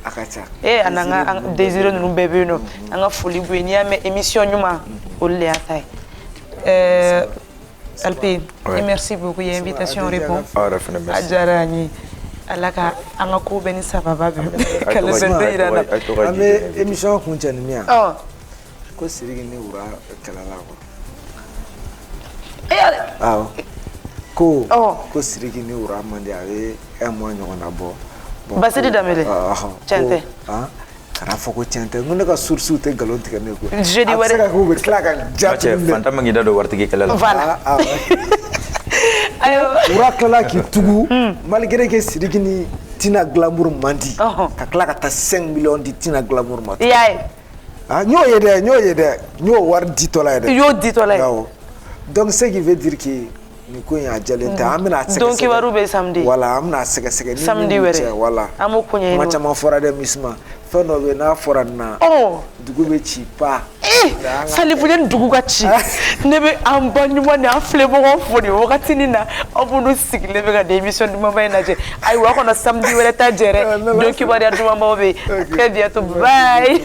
a n'an ka désiré ninnu bɛɛ bɛ yen nɔ an ka foli b'u ye n'i y'a mɛn émission ɲuman olu de y'a ta ye Alpe merci beaucoup i ye invitation répond a diyara an ye Ala ka an ka ko bɛɛ ni sababa bɛ kɛlɛsɛn tɛ yira na an bɛ émission kuncɛ ni min ye ko Sidiki ni Wura kɛlɛla quoi ko Sidiki ni Wura man di a bɛ un mois ɲɔgɔn na bɔ Basidi Danbele tiɲɛ tɛ kana fɔ ko tiɲɛ tɛ n ko ne ka source tɛ nkalon tigɛ ne ko jeudi wɛrɛ a bɛ se ka kɛ u bɛ tila ka ja cɛ fantan ma k'i da don waritigi kɛlɛ la voilà Wura tilala k'i tugu malgré que Sidiki ni Tina Glamour man di ka tila ka taa 5 millions di Tina Glamour ma i y'a ye n y'o ye dɛ n y'o wari ditɔla ye dɛ i y'o ditɔla ye donc ce qui veut dire que nin ko in a jɛlen tɛ an bɛna sɛgɛsɛgɛ don kibaru bɛ samedi voilà an bɛna sɛgɛsɛgɛ ni samedi wɛrɛ voilà an b'o ko ɲɛɲini kuma caman fɔra dɛ Misma fɛn dɔ bɛ n'a fɔra nin na dugu bɛ ci pa Salifu ni dugu ka ci ne bɛ an ba ɲuman ni an filɛbagaw fo nin wagati nin na aw minnu sigilen bɛ ka nin émission dumanba in lajɛ ayiwa kɔnɔ samedi wɛrɛ ta jɛ dɛ don kibaruya dumanbaw bɛ yen très bientôt bye